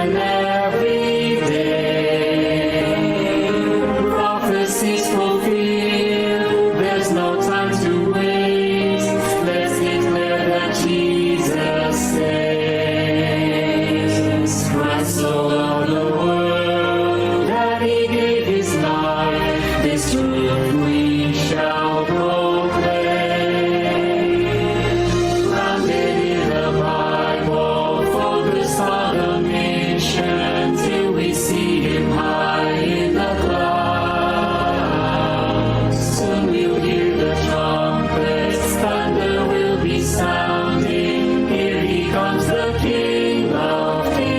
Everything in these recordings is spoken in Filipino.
and every day. Prophecies fulfilled, there's no time to waste. Let's declare that Jesus saves. Christ so loved the world that He gave His life. This truth we shall proclaim. Grounded in the Bible, focused on the mission, till we see Him high in the clouds. Soon we'll hear the trumpets, thunder will be sounding. Here He comes, the King of Kings.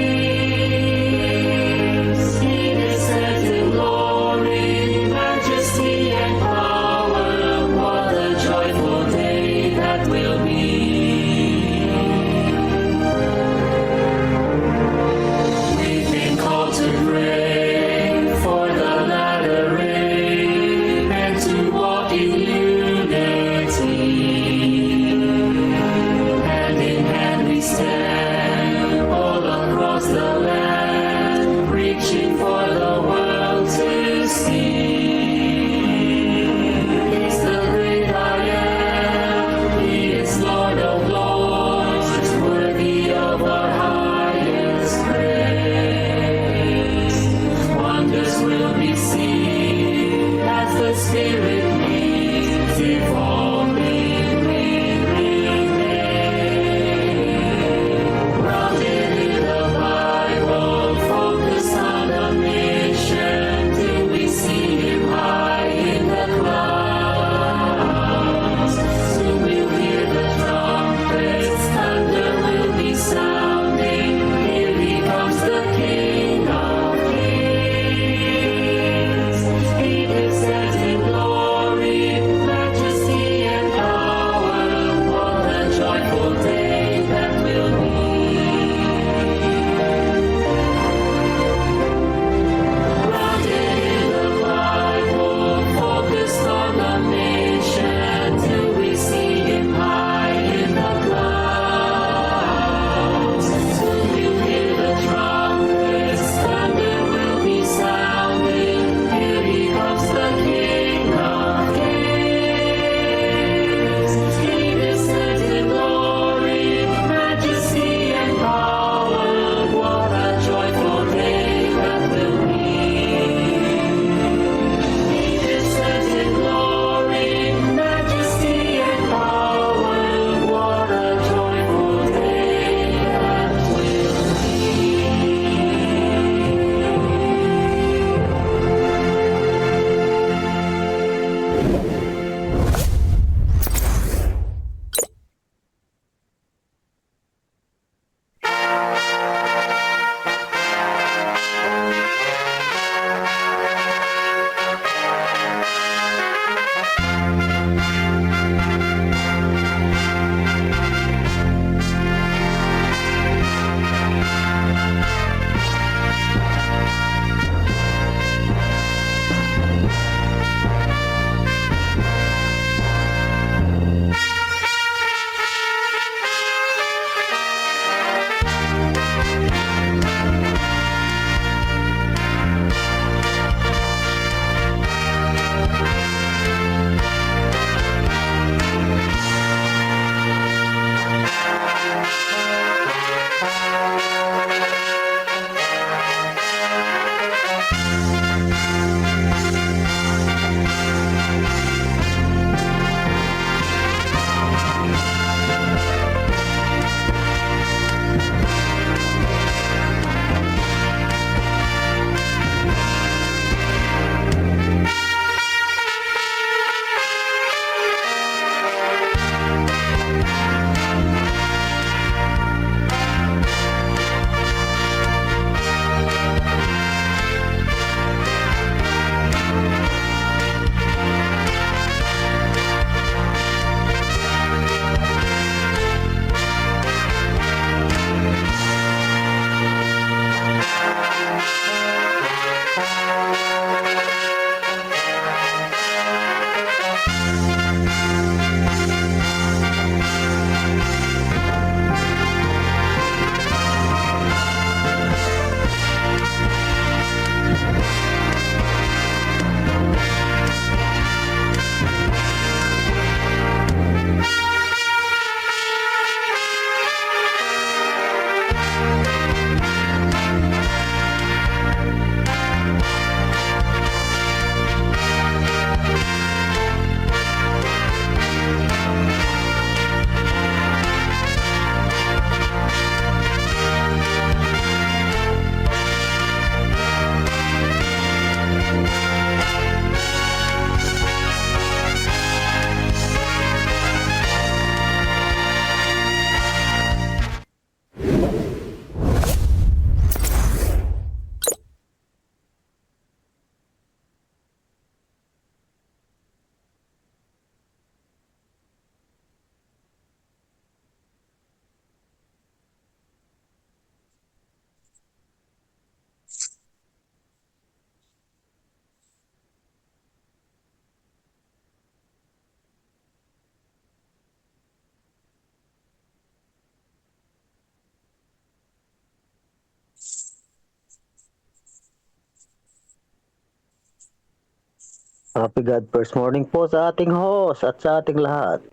Happy God first morning po sa ating host at sa ating lahat.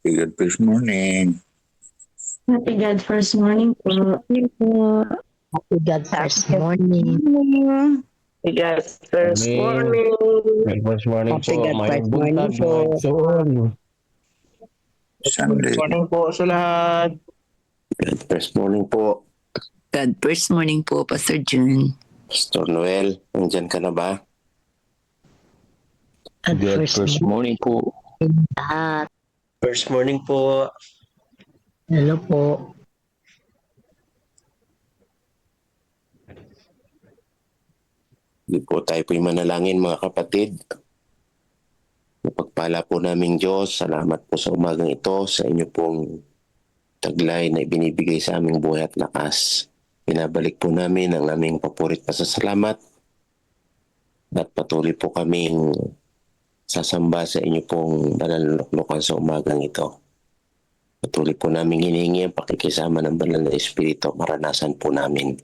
Good first morning. Happy God first morning po. Happy God first morning. Happy God first morning. May first morning Happy po. God May first morning buntag, po. mga igsoon. Sunday. Morning po sa lahat. Good first morning po. God, first morning po, Pastor June. Pastor Noel, nandyan ka na ba? At Good first morning po. lahat. First morning po. Hello po. Hindi po tayo po'y manalangin mga kapatid. Napagpala po naming Diyos, salamat po sa umagang ito, sa inyo pong taglay na ibinibigay sa aming buhay at lakas. Pinabalik po namin ang aming papurit pasasalamat at patuloy po kaming sasamba sa inyo pong banal na luklukan sa umagang ito. Patuloy po namin hinihingi ang pakikisama ng banal na Espiritu, maranasan po namin.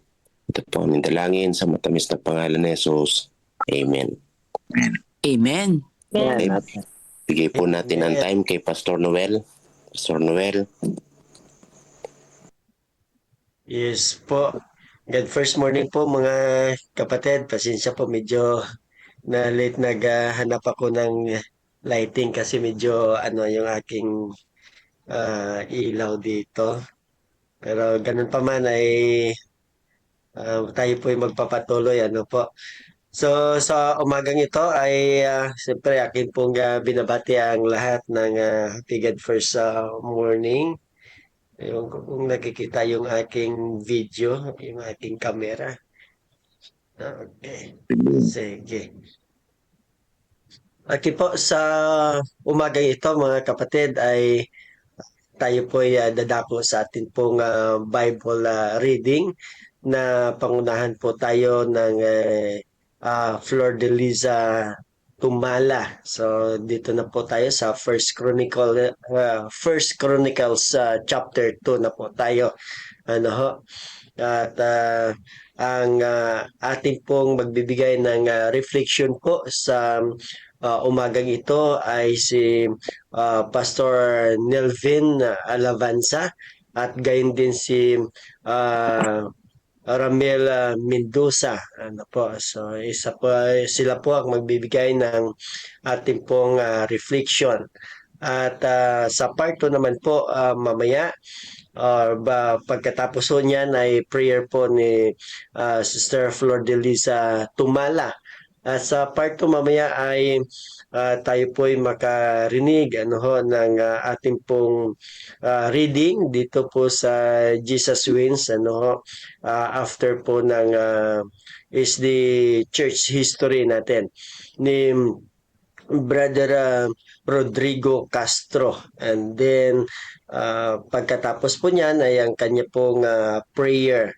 Ito po aming dalangin sa matamis na pangalan ni Jesus. Amen. Amen. Amen. Bigay po natin ang time kay Pastor Noel. Pastor Noel. Yes po. Good first morning po mga kapatid. Pasensya po medyo na late naghanap ako ng lighting kasi medyo yung aking ilaw dito. Pero ganun pa man ay tayo po ay magpapatuloy po. So sa umagang ito ay siyempre akin pong binabati ang lahat ng Happy God First morning. Kung nakikita yung aking video, yung aking camera. Okay. Sige. Okay po, sa umagang ito mga kapatid ay tayo po ay dadako sa atin pong Bible reading na pangunahan po tayo ng Flor de Liza Tumala. So dito na po tayo sa First Chronicles chapter 2 na po tayo. Ano ho? At ang ating pong magbibigay ng reflection po sa umagang ito ay si Pastor Nelvin Alavanza at gayon din si Ramel Mendoza. Ano po? So isa po sila po ang magbibigay ng ating pong reflection. At sa part 2 naman po mamaya pagkatapos po niyan ay prayer po ni Sister Flor de Liza Tumala. At sa part 2 mamaya ay tayo po ay makarinig ng ating pong reading dito po sa Jesus Wins after po ng is the church history natin ni Brother Rodrigo Castro. And then pagkatapos po niyan ay ang kanya pong prayer.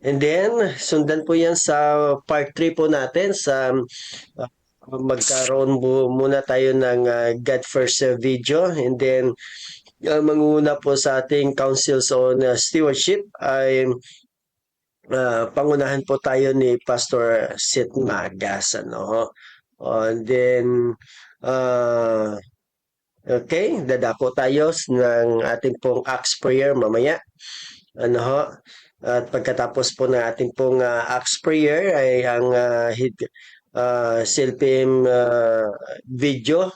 And then sundan po yan sa part 3 po natin sa magkaroon muna tayo ng God First video, and then manguna po sa ating councils on stewardship ay pangunahan po tayo ni Pastor Seth Magas. And then okay, dadako tayo ng ating pong Acts prayer mamaya. At pagkatapos po ng ating pong Acts prayer ay ang CLPM video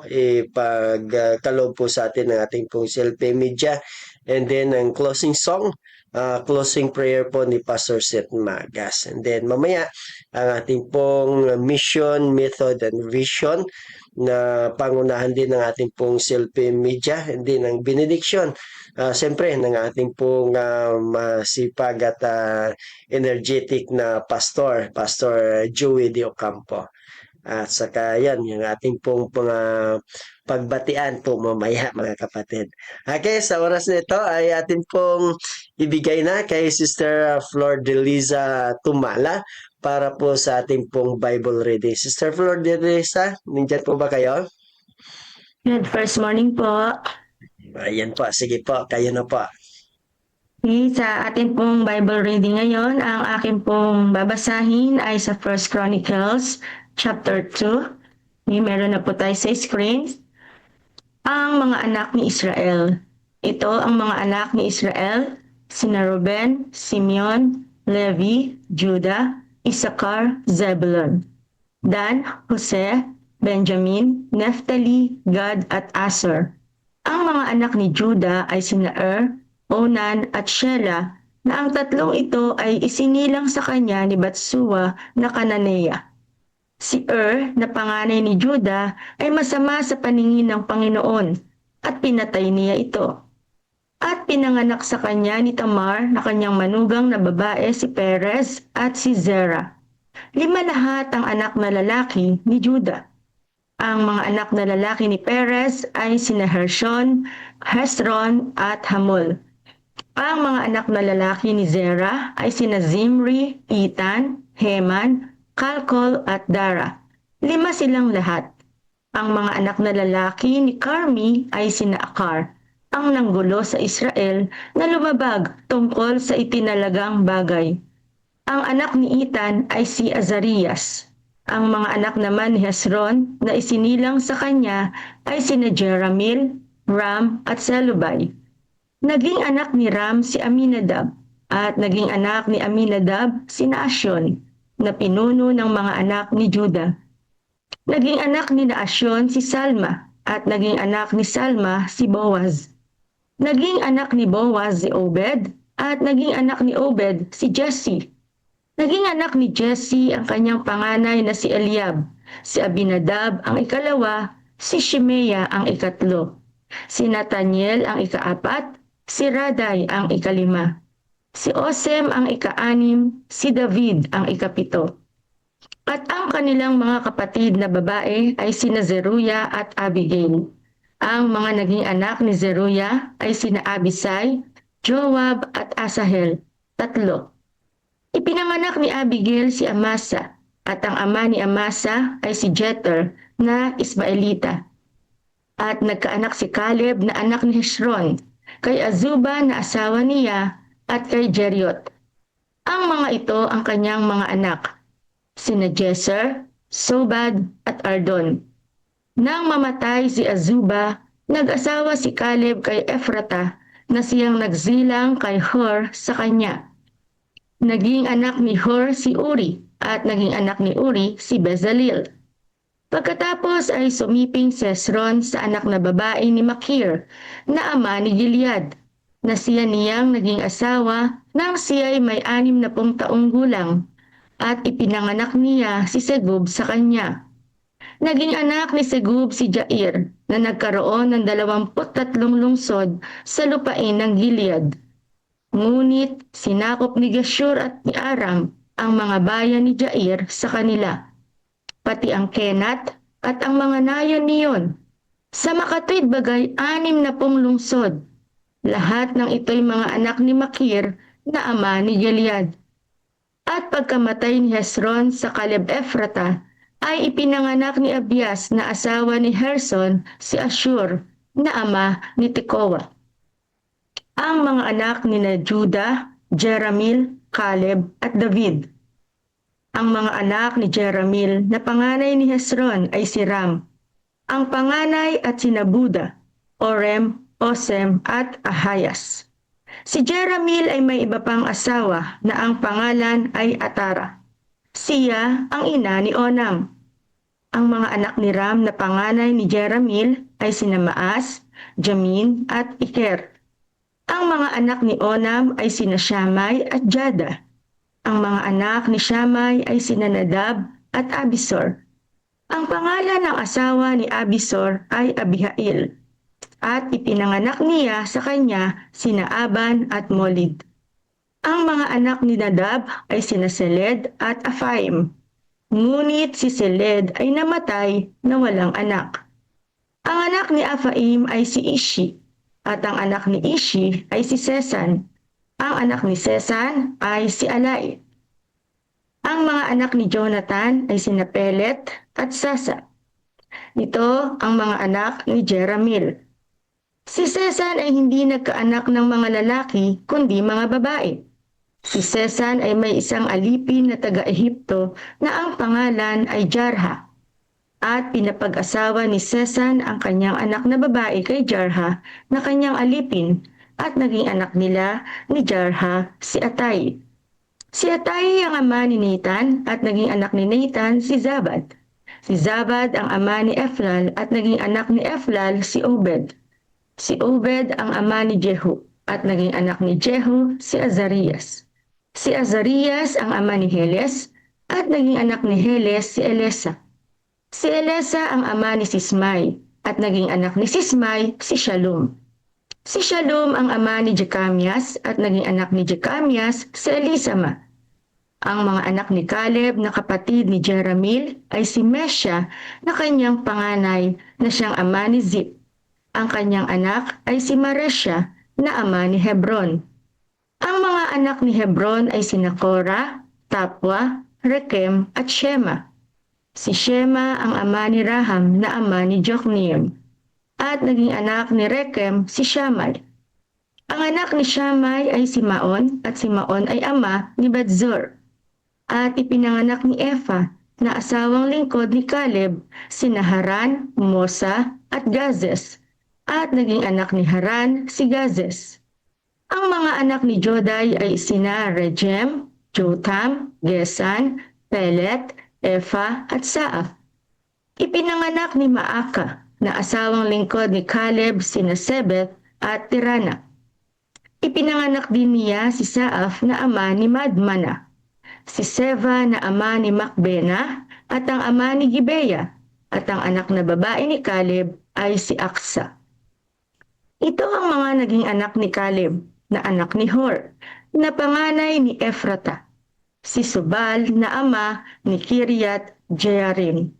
ipagkaloob po sa atin ng ating pong CLPM media, and then ang closing song, closing prayer po ni Pastor Seth Magas, and then mamaya ang ating pong mission, method, and vision na pangunahan din ng ating pong CLPM media, and then ang benediction siyempre ng ating pong masipag at energetic na Pastor Joey De Ocampo. At saka yan, yung ating pong mga pagbatian po mamaya mga kapatid. Okay, sa oras na ito ay atin pong ibigay na kay Sister Flor de Liza Tumala para po sa ating pong Bible reading. Sister Flor de Liza, nandyan po ba kayo? Good first morning po. Ayan po, sige po, kayo na po. Okay, sa ating pong Bible reading ngayon, ang aking pong babasahin ay sa First Chronicles chapter 2. Meron na po tayo sa screen. Ang mga anak ni Israel. Ito ang mga anak ni Israel, sina Ruben, Simeon, Levi, Judah, Issachar, Zebulun, Dan, Jose, Benjamin, Naphtali, Gad at Aser. Ang mga anak ni Judah ay sina Onan at Shelah, na ang tatlong ito ay isinilang sa kanya ni Batsua na Kananea. Si na panganay ni Judah ay masama sa paningin ng Panginoon at pinatay niya ito. At pinanganak sa kanya ni Tamar na kanyang manugang na babae si Perez at si Zerah. 5 lahat ang anak na lalaki ni Judah. Ang mga anak na lalaki ni Perez ay sina Hershon, Hezron at Hamul. Ang mga anak na lalaki ni Zerah ay sina Zimri, Etan, Heman, Kalkol at Dara. 5 silang lahat. Ang mga anak na lalaki ni Carmi ay sina Akar, ang nanggulo sa Israel na lumabag tungkol sa itinalagang bagay. Ang anak ni Etan ay si Azarias. Ang mga anak naman ni Hezron na isinilang sa kanya ay sina Jeramil, Ram at Selubay. Naging anak ni Ram si Aminadab at naging anak ni Aminadab si Naashon, na pinuno ng mga anak ni Judah. Naging anak ni Naashon si Salma at naging anak ni Salma si Boaz. Naging anak ni Boaz si Obed at naging anak ni Obed si Jesse. Naging anak ni Jesse ang kanyang panganay na si Eliab, si Abinadab ang ikalawa, si Shimea ang ikatlo, si Nathaniel ang ikaapat, si Raday ang ikalima, si Osem ang ika-6, si David ang ikapito. At ang kanilang mga kapatid na babae ay sina Zeruya at Abigail. Ang mga naging anak ni Zeruya ay sina Abisai, Joab at Asahel, 3. Ipinanganak ni Abigail si Amasa, at ang ama ni Amasa ay si Jeter na Ismaelita. At nagkaanak si Caleb na anak ni Hezron, kay Azuba na asawa niya, at kay Jeriot. Ang mga ito ang kanyang mga anak, sina Jeser, Sobad at Ardon. Nang mamatay si Azuba, nag-asawa si Caleb kay Ephrata na siyang nagzilang kay Hur sa kanya. Naging anak ni Hur si Uri at naging anak ni Uri si Bezalel. Pagkatapos ay sumiping si Hezron sa anak na babae ni Makir na ama ni Gilead, na siya niyang naging asawa nang siya'y may 60 taong gulang, at ipinanganak niya si Segub sa kanya. Naging anak ni Segub si Jair na nagkaroon ng 23 lungsod sa lupain ng Gilead. Ngunit sinakop ni Geshur at ni Aram ang mga bayan ni Jair sa kanila, pati ang Kenat at ang mga nayon niyon. Sa makatwid bagay 60 lungsod. Lahat ng ito'y mga anak ni Makir na ama ni Gilead. At pagkamatay ni Hezron sa Caleb Ephrata, ay ipinanganak ni Abias na asawa ni Herson si Ashur na ama ni Tekoa. Ang mga anak ni Judah, Jeramil, Caleb at David. Ang mga anak ni Jeramil na panganay ni Hezron ay si Ram. Ang panganay at sina Buda, Orem, Osem at Ahayas. Si Jeramil ay may iba pang asawa na ang pangalan ay Atara. Siya ang ina ni Onam. Ang mga anak ni Ram na panganay ni Jeramil ay sina Maas, Jamin at Iker. Ang mga anak ni Onam ay sina Shammai at Jada. Ang mga anak ni Shammai ay sina Nadab at Abisor. Ang pangalan ng asawa ni Abisor ay Abihail, at ipinanganak niya sa kanya sina Aban at Molid. Ang mga anak ni Nadab ay sina Seled at Aphaim. Ngunit si Seled ay namatay na walang anak. Ang anak ni Aphaim ay si Ishi, at ang anak ni Ishi ay si Sesan. Ang anak ni Sesan ay si Alai. Ang mga anak ni Jonathan ay sina Pelet at Sasa. Ito ang mga anak ni Jeramil. Si Sesan ay hindi nagkaanak ng mga lalaki kundi mga babae. Si Sesan ay may isang alipin na taga-Ehipto na ang pangalan ay Jarha. At pinapag-asawa ni Sesan ang kanyang anak na babae kay Jarha na kanyang alipin at naging anak nila ni Jarha si Atay. Si Atay ang ama ni Nathan at naging anak ni Nathan si Zabad. Si Zabad ang ama ni Eflal at naging anak ni Eflal si Obed. Si Obed ang ama ni Jehu at naging anak ni Jehu si Azarias. Si Azarias ang ama ni Heles at naging anak ni Heles si Elesa. Si Elesa ang ama ni Sismai at naging anak ni Sismai si Shalom. Si Shalom ang ama ni Jekamias at naging anak ni Jekamias si Elisama. Ang mga anak ni Caleb na kapatid ni Jeramil ay si Mesha na kanyang panganay na siyang ama ni Zip. Ang kanyang anak ay si Maresha na ama ni Hebron. Ang mga anak ni Hebron ay si Nakora, Tapwa, Rekem at Shema. Si Shema ang ama ni Raham na ama ni Jokneam. At naging anak ni Rekem si Shammai. Ang anak ni Shammai ay si Maon at si Maon ay ama ni Bedzor. At ipinanganak ni Efa na asawang lingkod ni Caleb si Haran, Mosa at Gazes. At naging anak ni Haran si Gazes. Ang mga anak ni Joday ay sina Regem, Jotam, Gesan, Pelet, Efa at Saaf. Ipinanganak ni Maaka na asawang lingkod ni Caleb sina Sebeth at Tirana. Ipinanganak din niya si Saaf na ama ni Madmana, si Seva na ama ni Makbena at ang ama ni Gibeya, at ang anak na babae ni Caleb ay si Aksa. Ito ang mga naging anak ni Caleb na anak ni Hor, na panganay ni Efrata, si Subal na ama ni Kiriat Jearim,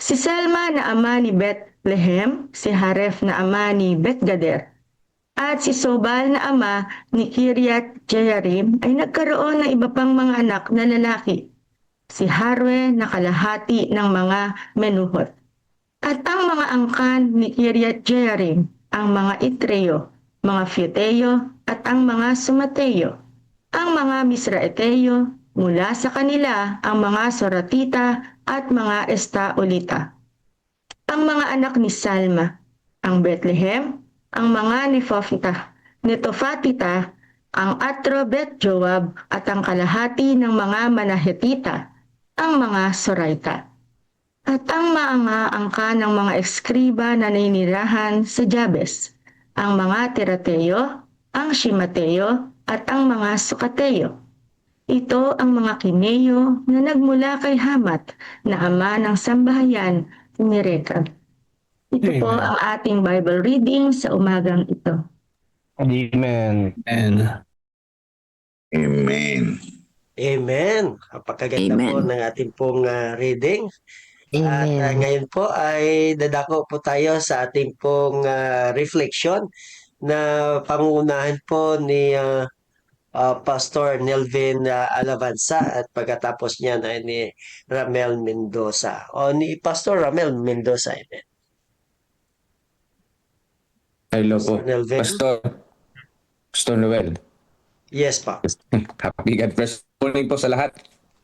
si Selma na ama ni Bethlehem, si Haref na ama ni Betgader, at si Sobal na ama ni Kiriat Jearim ay nagkaroon ng iba pang mga anak na lalaki, si Harwe na kalahati ng mga Menuhot. At ang mga angkan ni Kiriat Jearim, ang mga Itreo, mga Feteo at ang mga Sumateo, ang mga Misraeteo, mula sa kanila ang mga Soratita at mga Estaolita. Ang mga anak ni Salma, ang Bethlehem, ang mga Netofatita, ang Atrobet Joab at ang kalahati ng mga Manahetita, ang mga Soraita. At ang mga angka ng mga ekskriba na naninirahan sa Jabes, ang mga Tirateo, ang Shimateo at ang mga Sukateo. Ito ang mga Kineo na nagmula kay Hamat na ama ng sambahayan ni Rekab. Ito po ang ating Bible reading sa umagang ito. Amen. Amen. Amen. Napakaganda Amen. po ng ating pong reading. At Amen. ngayon po ay dadako po tayo sa ating pong reflection na pangunahan po ni Pastor Nelvin Alavanza at pagkatapos niya ay ni Ramel Mendoza. O ni Pastor Ramel Mendoza. Amen. Hello po, Pastor Nelvin. Pastor Noel. Yes pa. Happy God first morning po sa lahat.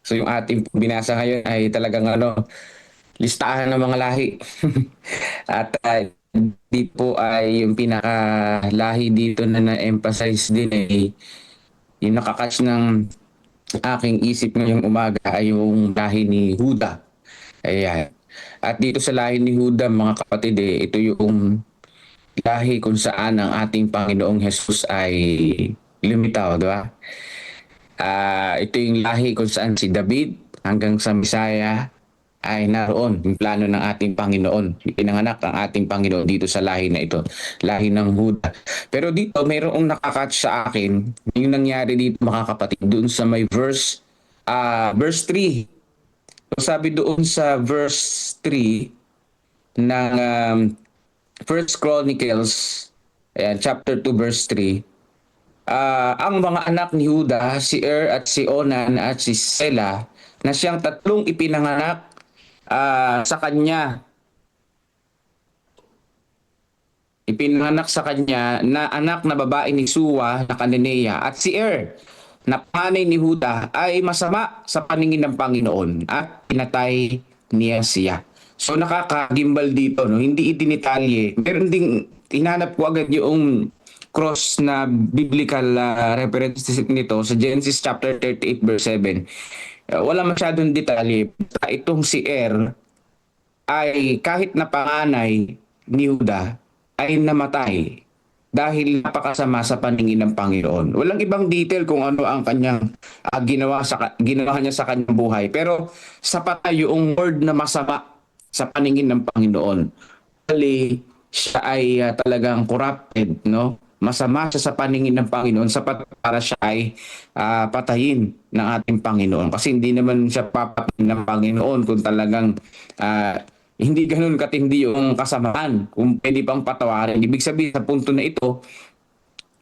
So yung ating binasa ngayon ay talagang listahan ng mga lahi. At di po ay yung pinakalahi dito na na-emphasize din ay yung nakakatch ng aking isip ngayong umaga ay yung lahi ni Huda. Ayan. At dito sa lahi ni Huda, mga kapatid, ito yung lahi kung saan ang ating Panginoong Jesus ay lumitaw, di ba? Ito yung lahi kung saan si David hanggang sa Misaya ay naroon yung plano ng ating Panginoon. Pinanganak ang ating Panginoon dito sa lahi na ito, lahi ng Huda. Pero dito mayroong nakakatch sa akin yung nangyari dito, mga kapatid, doon sa may verse 3. So sabi doon sa verse 3 ng 1 Chronicles, chapter 2 verse 3, ang mga anak ni Huda, si at si Onan at si Sela, na siyang tatlong ipinanganak sa kanya. Ipinanganak sa kanya na anak na babae ni Suwa na Kananea, at si na panganay ni Huda ay masama sa paningin ng Panginoon at pinatay niya siya. So nakakagimbal dito, no? Hindi idinitalye. Meron ding hinanap ko agad yung cross na biblical reference nito sa Genesis chapter 38 verse 7. Wala masyadong detalye. Itong si ay kahit na panganay ni Juda ay namatay dahil napakasama sa paningin ng Panginoon. Walang ibang detail kung ano ang kanyang ginawa niya sa kanyang buhay. Pero sapat na yung word na masama sa paningin ng Panginoon. Bali, siya ay talagang corrupted, no? Masama siya sa paningin ng Panginoon sapat para siya ay patayin ng ating Panginoon. Kasi hindi naman siya papatayin ng Panginoon kung talagang hindi ganun katindi yung kasamaan, kung pwede pang patawarin. Ibig sabihin sa punto na ito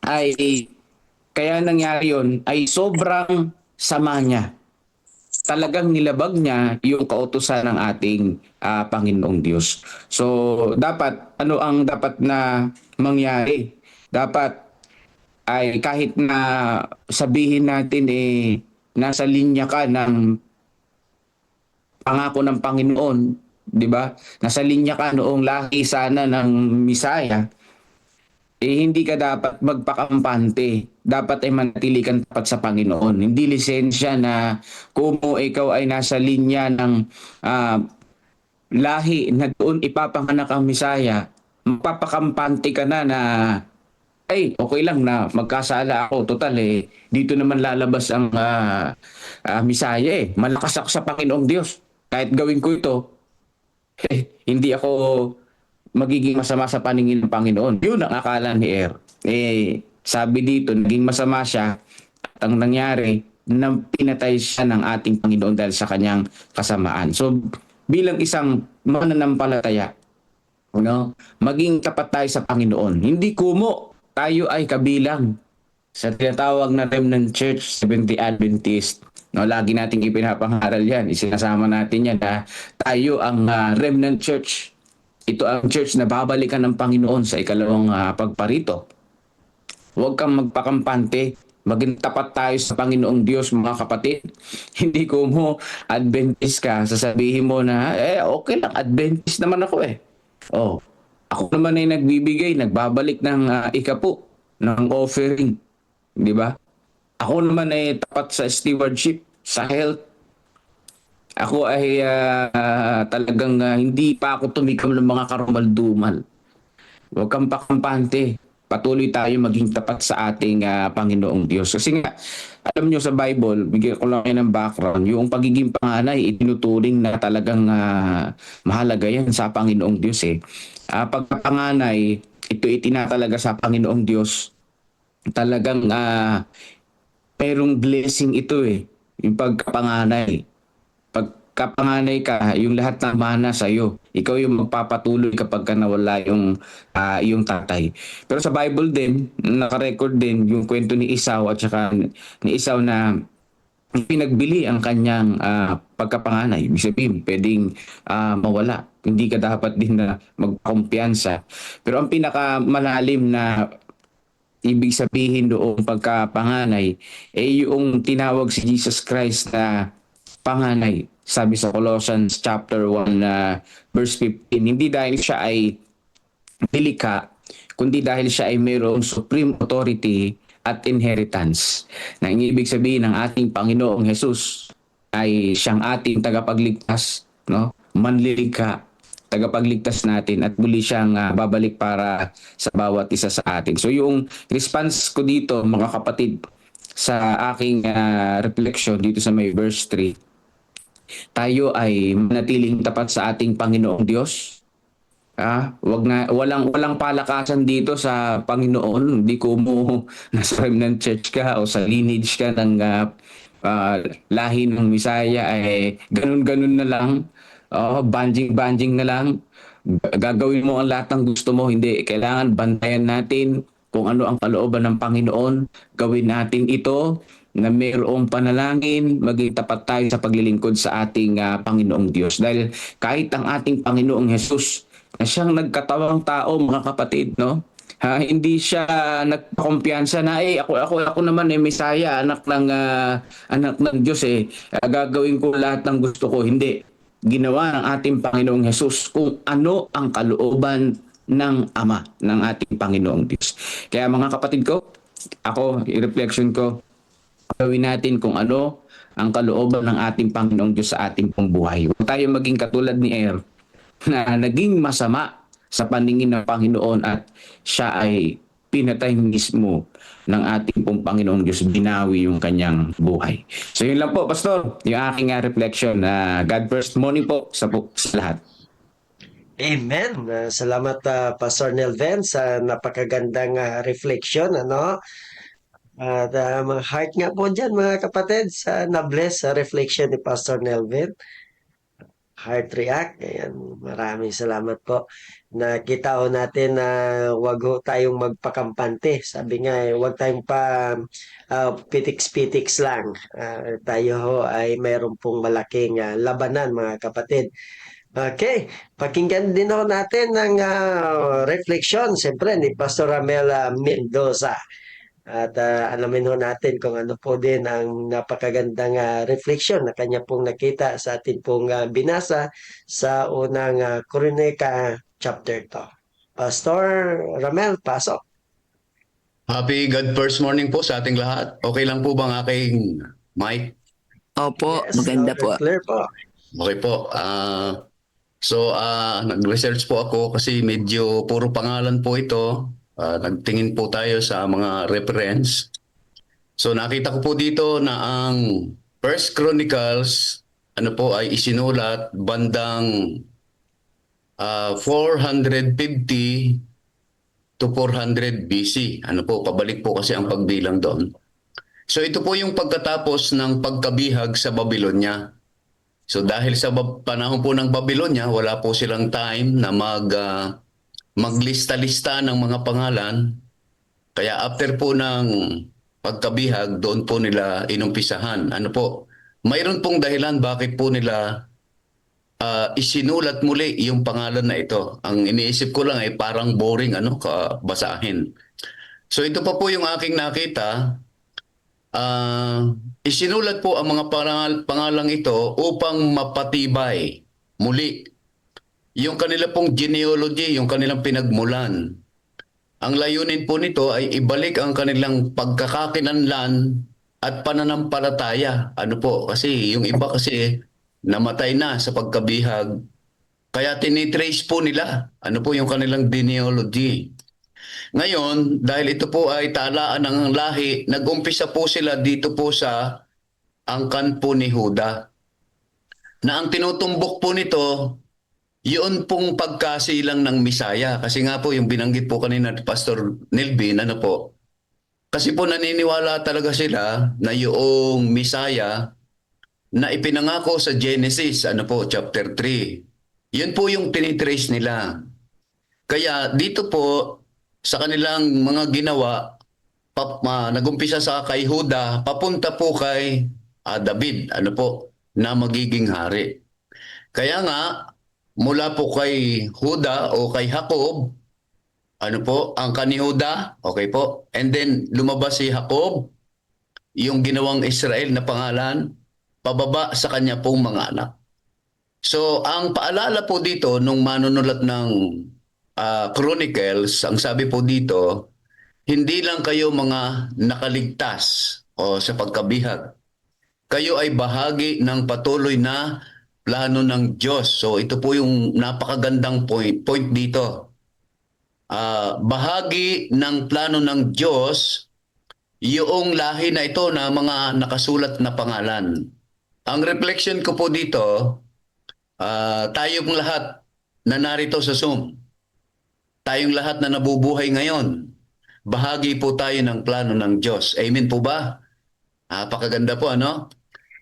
ay kaya nangyari yun ay sobrang sama niya. Talagang nilabag niya yung kautusan ng ating Panginoong Diyos. So dapat, ano ang dapat na mangyari? Dapat ay kahit na sabihin natin nasa linya ka ng pangako ng Panginoon, 'di ba? Nasa linya ka noong lahi sana ng Misaya, hindi ka dapat magpakampante. Dapat ay manatili kang tapat sa Panginoon. Hindi lisensya na kung ikaw ay nasa linya ng lahi na doon ipapanganak ang Misaya, magpapakampante ka na okay lang na magkasala ako. Total dito naman lalabas ang Misaya Malakas ako sa Panginoong Diyos. Kahit gawin ko ito, hindi ako magiging masama sa paningin ng Panginoon. Yun ang akala ni sabi dito, naging masama siya at ang nangyari, pinatay siya ng ating Panginoon dahil sa kanyang kasamaan. So, bilang isang mananampalataya, maging tapat tayo sa Panginoon. Hindi kumo, tayo ay kabilang sa tinatawag na Remnant Church, Seventh-day Adventist. Lagi nating ipinapangaral yan. Isinasama natin yan na tayo ang Remnant Church. Ito ang church na babalikan ng Panginoon sa ikalawang pagparito. Huwag kang magpakampante. Maging tapat tayo sa Panginoong Diyos, mga kapatid. Hindi ko mo Adventist ka, sasabihin mo na, okay lang, Adventist naman ako ako naman ay nagbibigay, nagbabalik ng ikapo, ng offering. Di ba? Ako naman ay tapat sa stewardship, sa health. Ako ay talagang hindi pa ako tumikam ng mga karumaldumal. Huwag kang pakampante. Patuloy tayo maging tapat sa ating Panginoong Diyos. Kasi nga, alam nyo sa Bible, bigyan ko lang kayo ng background, yung pagiging panganay, itinuturing na talagang mahalaga yan sa Panginoong Diyos. Pagkapanganay, ito itinatalaga sa Panginoong Diyos. Talagang merong blessing ito yung pagkapanganay. Pagkapanganay ka, yung lahat ng mana sa'yo. Ikaw yung magpapatuloy kapag ka nawala yung tatay. Pero sa Bible din, nakarecord din yung kwento ni Esau at saka ni Esau na pinagbili ang kanyang pagkapanganay. Ibig sabihin, pwedeng mawala. Hindi ka dapat din na magkumpiyansa. Pero ang pinakamalalim na ibig sabihin doong pagkapanganay yung tinawag si Jesus Christ na panganay. Sabi sa Colossians chapter 1 verse 15, hindi dahil siya ay dilika, kundi dahil siya ay mayroong supreme authority at inheritance. Na ibig sabihin ng ating Panginoong Jesus ay siyang ating tagapagligtas, manlilika, tagapagligtas natin at muli siyang babalik para sa bawat isa sa atin. So yung response ko dito, mga kapatid, sa aking reflection dito sa may verse 3, tayo ay manatiling tapat sa ating Panginoong Diyos. Walang palakasan dito sa Panginoon. Hindi ko mo nasa Remnant Church ka o sa lineage ka ng lahi ng Misaya ganun-ganun na lang. Banjing-banjing na lang. Gagawin mo ang lahat ng gusto mo. Hindi, kailangan bantayan natin kung ano ang kalooban ng Panginoon. Gawin natin ito na mayroong panalangin, maging tapat tayo sa paglilingkod sa ating Panginoong Diyos. Dahil kahit ang ating Panginoong Jesus, na siyang nagkatawang tao, mga kapatid, hindi siya nagpakumpiyansa na ako naman Misaya, anak ng Diyos gagawin ko lahat ng gusto ko. Hindi. ginawa ng ating Panginoong Hesus, kung ano ang kalooban ng Ama ng ating Panginoong Diyos. Kaya mga kapatid ko, ako, i-reflection ko, gawin natin kung ano ang kalooban ng ating Panginoong Diyos sa ating pong buhay. Huwag tayo maging katulad ni Er na naging masama sa paningin ng Panginoon at siya ay pinatay mismo ng ating pong Panginoong Diyos, binawi yung kanyang buhay. So yun lang po, Pastor, yung aking reflection. God first, morning po sa lahat. Amen. Salamat Pastor Nelven sa napakagandang reflection, ano? At mga heart nga po dyan mga kapatid sa na-bless sa reflection ni Pastor Nelven. Heart react. Ayan, maraming salamat po. Nakita ho natin na wag ho tayong magpakampante. Sabi nga, wag tayong pa pitiks-pitiks lang. Tayo ho ay mayroon pong malaking labanan mga kapatid. Okay, pakinggan din ho natin ng reflection, siyempre, ni Pastor Ramel Mendoza. At alamin ho natin kung ano po din ang napakagandang reflection na kanya pong nakita sa atin pong binasa sa unang Kronika chapter 2. Pastor Ramel, pasok. Happy God first morning po sa ating lahat. Okay lang po bang aking mic? Opo, Yes, maganda loud po. and clear po. Okay po. Nag-research po ako kasi medyo puro pangalan po ito. Nagtingin po tayo sa mga reference. So nakita ko po dito na ang First Chronicles ay isinulat bandang 450 to 400 BC. Pabalik po kasi ang pagbilang doon. So ito po yung pagkatapos ng pagkabihag sa Babylonia. So dahil sa panahon po ng Babylonia, wala po silang time na maglista-lista ng mga pangalan. Kaya after po ng pagkabihag, doon po nila inumpisahan. Mayroon pong dahilan bakit po nila isinulat muli yung pangalan na ito. Ang iniisip ko lang ay parang boring basahin. So ito pa po yung aking nakita. Isinulat po ang mga pangalang ito upang mapatibay muli yung kanila pong genealogy, yung kanilang pinagmulan. Ang layunin po nito ay ibalik ang kanilang pagkakakilanlan at pananampalataya. Kasi yung iba kasi namatay na sa pagkabihag. Kaya tinitrace po nila yung kanilang genealogy. Ngayon, dahil ito po ay talaan ng lahi, nag-umpisa po sila dito po sa angkan po ni Huda. Na ang tinutumbok po nito, yun pong pagkasilang ng Misaya. Kasi nga po, yung binanggit po kanina ni Pastor Nelvin, kasi po naniniwala talaga sila na yung Misaya na ipinangako sa Genesis, chapter 3. Yun po yung tinitrace nila. Kaya dito po, sa kanilang mga ginawa, nagumpisa sa kay Huda, papunta po kay David, na magiging hari. Kaya nga, mula po kay Huda o kay Jacob, ang kani Huda, okay po. And then lumabas si Jacob, yung ginawang Israel na pangalan, pababa sa kanya pong mga anak. So, ang paalala po dito nung manunulat ng Chronicles, ang sabi po dito, hindi lang kayo mga nakaligtas o sa pagkabihag. Kayo ay bahagi ng patuloy na plano ng Diyos. So ito po yung napakagandang point dito. Bahagi ng plano ng Diyos yung lahi na ito na mga nakasulat na pangalan. Ang reflection ko po dito, tayong lahat na narito sa Zoom, tayong lahat na nabubuhay ngayon, bahagi po tayo ng plano ng Diyos. Amen po ba? Napakaganda po,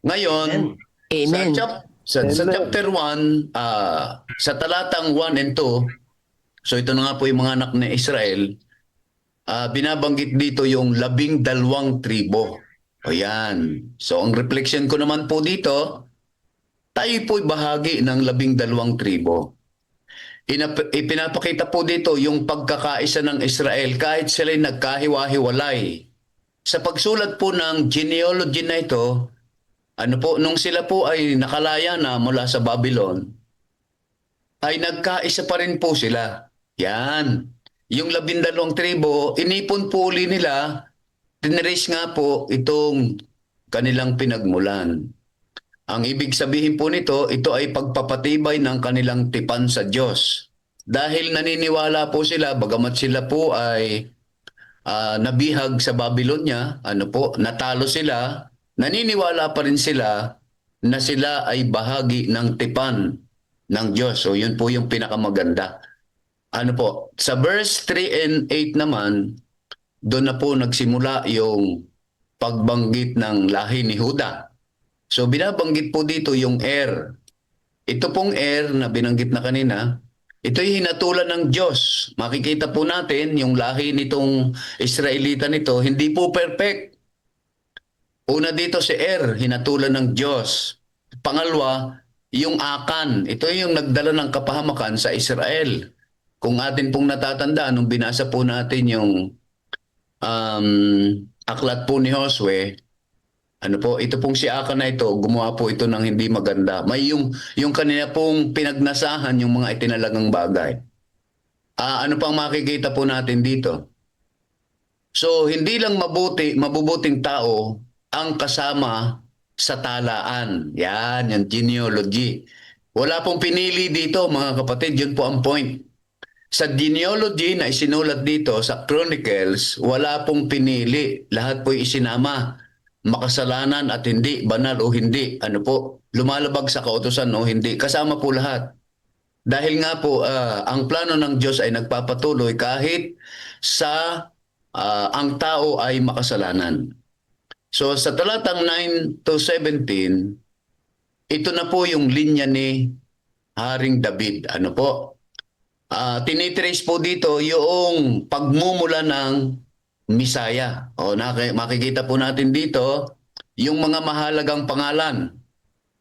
Ngayon, Amen. sa chapter 1, sa talatang 1 and 2, so ito na nga po yung mga anak ni Israel, binabanggit dito yung 12 tribo. O yan. So ang reflection ko naman po dito, tayo po'y bahagi ng 12 tribo. Ipinapakita po dito yung pagkakaisa ng Israel kahit sila'y nagkahiwa-hiwalay. Sa pagsulat po ng genealogy na ito, Ano po, nung sila po ay nakalaya na mula sa Babylon, ay nagkaisa pa rin po sila. Yan. Yung 12 tribo, inipon po uli nila, tinrace nga po itong kanilang pinagmulan. Ang ibig sabihin po nito, ito ay pagpapatibay ng kanilang tipan sa Diyos. Dahil naniniwala po sila, bagamat sila po ay nabihag sa Babylonia, natalo sila, naniniwala pa rin sila na sila ay bahagi ng tipan ng Diyos. So yun po yung pinakamaganda. Sa verse 3 and 8 naman, doon na po nagsimula yung pagbanggit ng lahi ni Huda. So binabanggit po dito yung Ito pong na binanggit na kanina, ito'y hinatulan ng Diyos. Makikita po natin yung lahi nitong Israelita nito, hindi po perfect. Una dito si hinatulan ng Diyos. Pangalawa, yung Akan. Ito yung nagdala ng kapahamakan sa Israel. Kung atin pong natatandaan, nung binasa po natin yung aklat po ni Josue, ito pong si Akan na ito, gumawa po ito ng hindi maganda. May yung kanina pong pinagnasahan yung mga itinalagang bagay. Ano pang makikita po natin dito? So, hindi lang mabubuting tao ang kasama sa talaan. Yan, yung genealogy. Wala pong pinili dito, mga kapatid. Yun po ang point. Sa genealogy na isinulat dito sa Chronicles, wala pong pinili. Lahat po isinama. Makasalanan at hindi, banal o hindi, lumalabag sa kautusan o hindi, kasama po lahat. Dahil nga po, ang plano ng Diyos ay nagpapatuloy kahit sa ang tao ay makasalanan. So sa talatang 9 to 17, ito na po yung linya ni Haring David. Tinitrace po dito yung pagmumula ng Misaya. Makikita po natin dito yung mga mahalagang pangalan.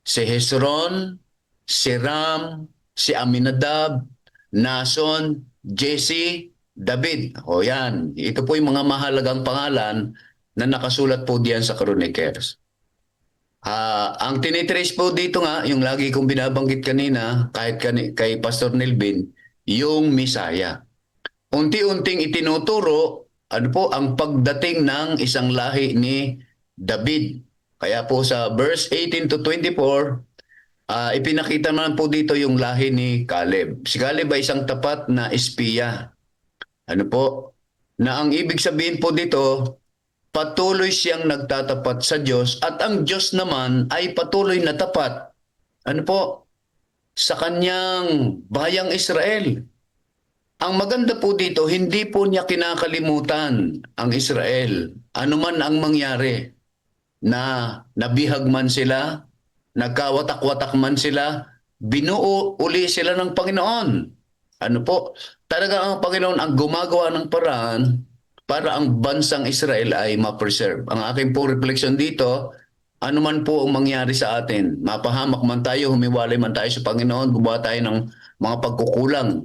Si Hezron, si Ram, si Aminadab, Nason, Jesse, David. Yan. Ito po yung mga mahalagang pangalan na nakasulat po diyan sa Chronicles. Ang tinitrace po dito nga, yung lagi kong binabanggit kanina, kahit kay Pastor Nelvin, yung Misaya. Unti-unting itinuturo ang pagdating ng isang lahi ni David. Kaya po sa verse 18 to 24, ipinakita naman po dito yung lahi ni Caleb. Si Caleb ay isang tapat na espiya. Na ang ibig sabihin po dito, patuloy siyang nagtatapat sa Diyos at ang Diyos naman ay patuloy na tapat. Sa kanyang bayang Israel. Ang maganda po dito, hindi po niya kinakalimutan ang Israel. Ano man ang mangyari, na nabihag man sila, nagkawatak-watak man sila, binuo uli sila ng Panginoon. Talaga ang Panginoon ang gumagawa ng paraan para ang bansang Israel ay ma-preserve. Ang aking po reflection dito, ano man po ang mangyari sa atin, mapahamak man tayo, humiwalay man tayo sa Panginoon, gumawa tayo ng mga pagkukulang,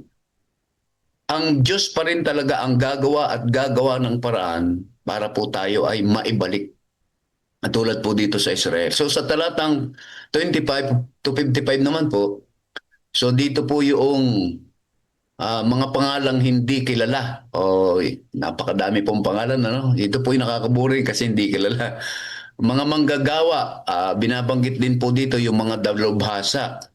ang Diyos pa rin talaga ang gagawa at gagawa ng paraan para po tayo ay maibalik. Tulad po dito sa Israel. So sa talatang 25 to 55 naman po, so dito po yung mga pangalang hindi kilala. Napakadami pong pangalan. Ito po yung nakakaburi kasi hindi kilala. Mga manggagawa, binabanggit din po dito yung mga dalubhasa.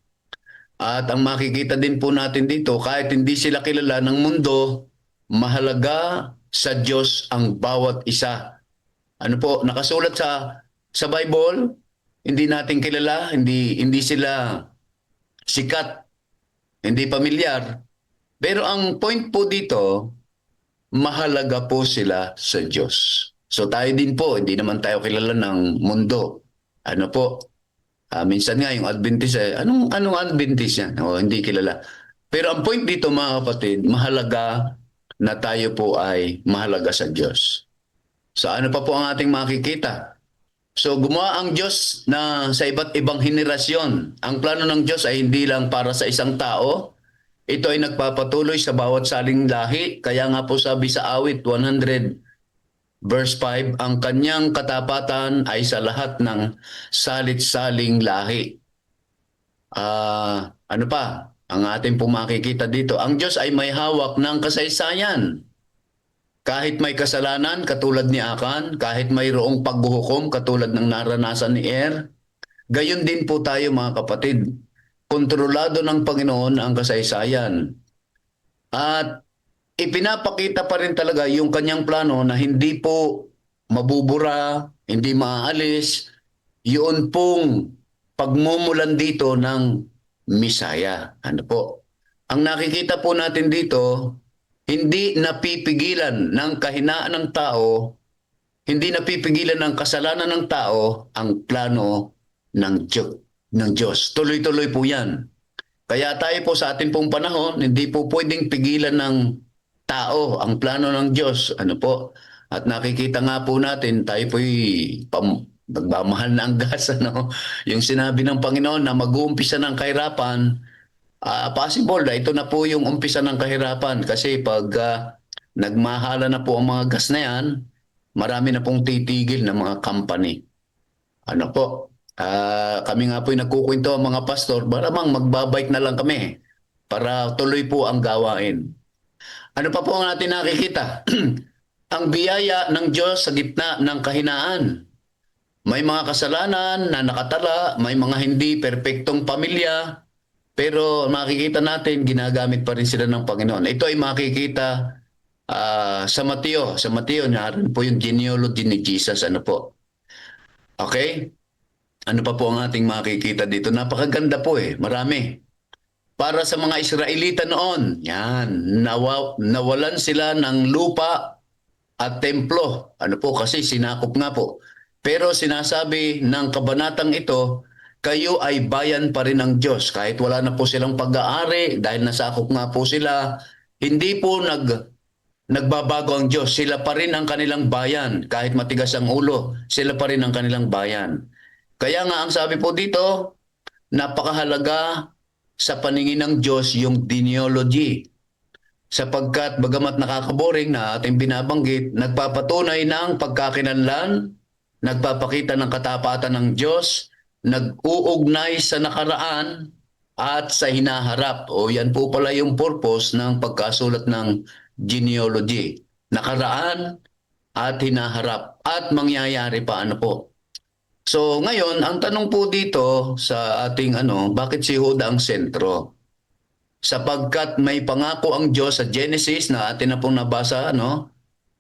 At ang makikita din po natin dito, kahit hindi sila kilala ng mundo, mahalaga sa Diyos ang bawat isa. Nakasulat sa Bible, hindi natin kilala, hindi sila sikat, hindi pamilyar. Pero ang point po dito, mahalaga po sila sa Diyos. So tayo din po, hindi naman tayo kilala ng mundo. Minsan nga yung Adventist, anong Adventist yan? Hindi kilala. Pero ang point dito mga kapatid, mahalaga na tayo po ay mahalaga sa Diyos. So ano pa po ang ating makikita? So gumawa ang Diyos na sa iba't ibang henerasyon. Ang plano ng Diyos ay hindi lang para sa isang tao. Ito ay nagpapatuloy sa bawat saling lahi. Kaya nga po sabi sa awit 100 Verse 5, ang kanyang katapatan ay sa lahat ng salit-saling lahi. Ano pa? Ang ating pong makikita dito, ang Diyos ay may hawak ng kasaysayan. Kahit may kasalanan katulad ni Akan, kahit mayroong paghuhukom katulad ng naranasan ni Er, gayon din po tayo mga kapatid. Kontrolado ng Panginoon ang kasaysayan. At ipinapakita pa rin talaga yung kanyang plano na hindi po mabubura, hindi maaalis, yun pong pagmumulan dito ng Misaya. Ano po? Ang nakikita po natin dito, hindi napipigilan ng kahinaan ng tao, hindi napipigilan ng kasalanan ng tao ang plano ng Diyos. Tuloy-tuloy po yan. Kaya tayo po sa ating pong panahon, hindi po pwedeng pigilan ng tao ang plano ng Diyos. Ano po? At nakikita nga po natin, tayo po'y nagmamahal na ang gas. Ano? Yung sinabi ng Panginoon na mag-uumpisa ng kahirapan, possible na ito na po yung umpisa ng kahirapan. Kasi pag nagmahala na po ang mga gas na yan, marami na pong titigil na mga company. Ano po? Kami nga po'y nagkukwento ang mga pastor, malamang magbabike na lang kami para tuloy po ang gawain. Ano pa po ang natin nakikita? Ang biyaya ng Diyos sa gitna ng kahinaan. May mga kasalanan na nakatala, may mga hindi perpektong pamilya, pero makikita natin, ginagamit pa rin sila ng Panginoon. Ito ay makikita sa Mateo. Sa Mateo, naroon po yung genealogy ni Jesus. Ano po? Okay? Ano pa po ang ating makikita dito? Napakaganda po eh. Marami. Para sa mga Israelita noon, yan, nawalan sila ng lupa at templo. Ano po? Kasi sinakop nga po. Pero sinasabi ng kabanatang ito, kayo ay bayan pa rin ng Diyos. Kahit wala na po silang pag-aari, dahil nasakop nga po sila, hindi po nagbabago ang Diyos. Sila pa rin ang kanilang bayan. Kahit matigas ang ulo, sila pa rin ang kanilang bayan. Kaya nga ang sabi po dito, napakahalaga sa paningin ng Diyos yung genealogy. Sapagkat bagamat nakakaboring na ating binabanggit, nagpapatunay ng pagkakinanlan, nagpapakita ng katapatan ng Diyos, nag-uugnay sa nakaraan at sa hinaharap. O yan po pala yung purpose ng pagkasulat ng genealogy. Nakaraan at hinaharap at mangyayari pa ano po. So ngayon, ang tanong po dito sa ating bakit si Huda ang sentro? Sapagkat may pangako ang Diyos sa Genesis na atin na pong nabasa, na